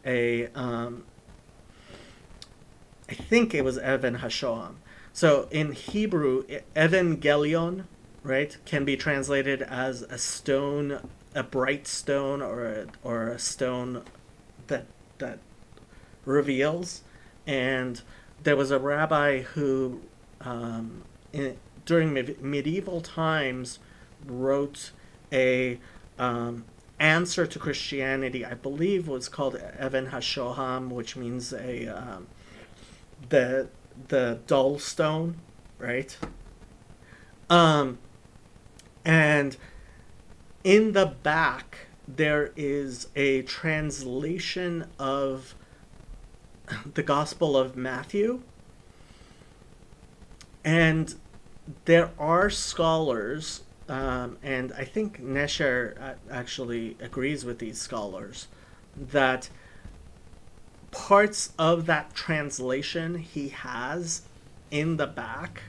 I think it was Evan HaShoham. So in Hebrew, Evangelion, right, can be translated as a stone, a bright stone, or a stone that reveals. And there was a rabbi who, during medieval times, wrote a answer to Christianity. I believe was called Evan HaShoham, which means the dull stone, right? Um, and in the back there is a translation of the Gospel of Matthew, and there are scholars, and I think Nesher actually agrees with these scholars, that parts of that translation he has in the back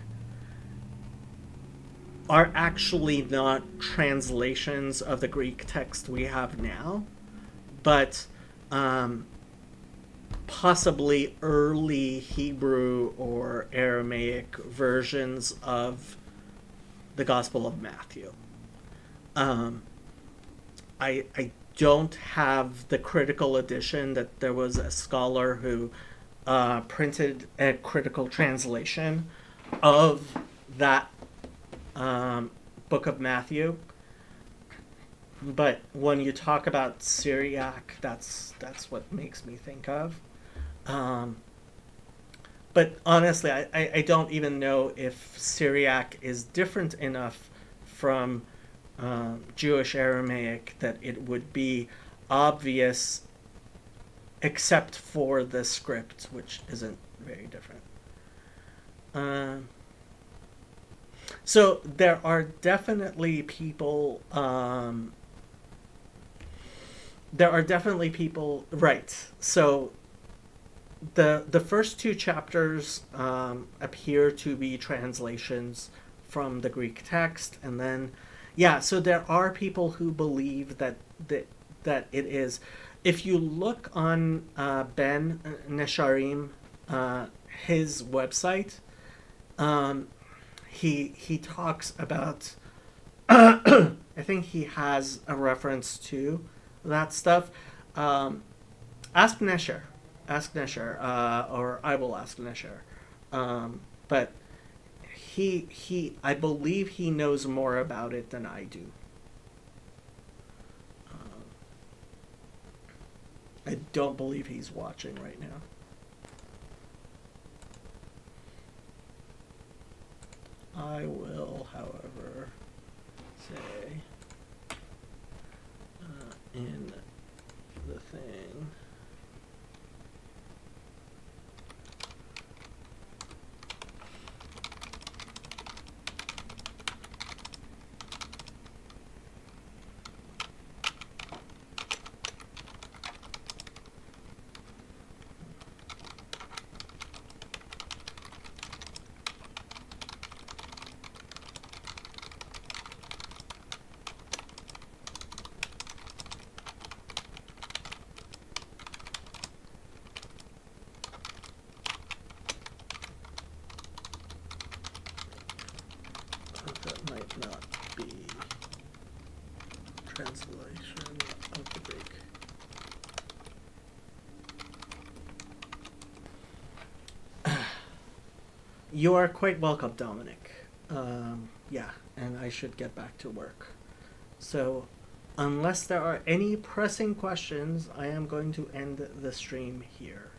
are actually not translations of the Greek text we have now, but possibly early Hebrew or Aramaic versions of the Gospel of Matthew. I don't have the critical edition. That there was a scholar who printed a critical translation of that book of Matthew. But when you talk about Syriac, that's what makes me think of. But honestly, I don't even know if Syriac is different enough from Jewish Aramaic that it would be obvious, except for the script, which isn't very different. So there are definitely people. Right. So the first two chapters appear to be translations from the Greek text, and then yeah. So there are people who believe that it is. If you look on Ben Nesharim, his website, he talks about. I think he has a reference to that stuff. Ask Nesher. Ask Nesher, or I will ask Nesher. But I believe he knows more about it than I do. I don't believe he's watching right now. I will, however, say in the thing. That might not be translation of the Greek. You are quite welcome, Dominic. Yeah, and I should get back to work. So, unless there are any pressing questions, I am going to end the stream here.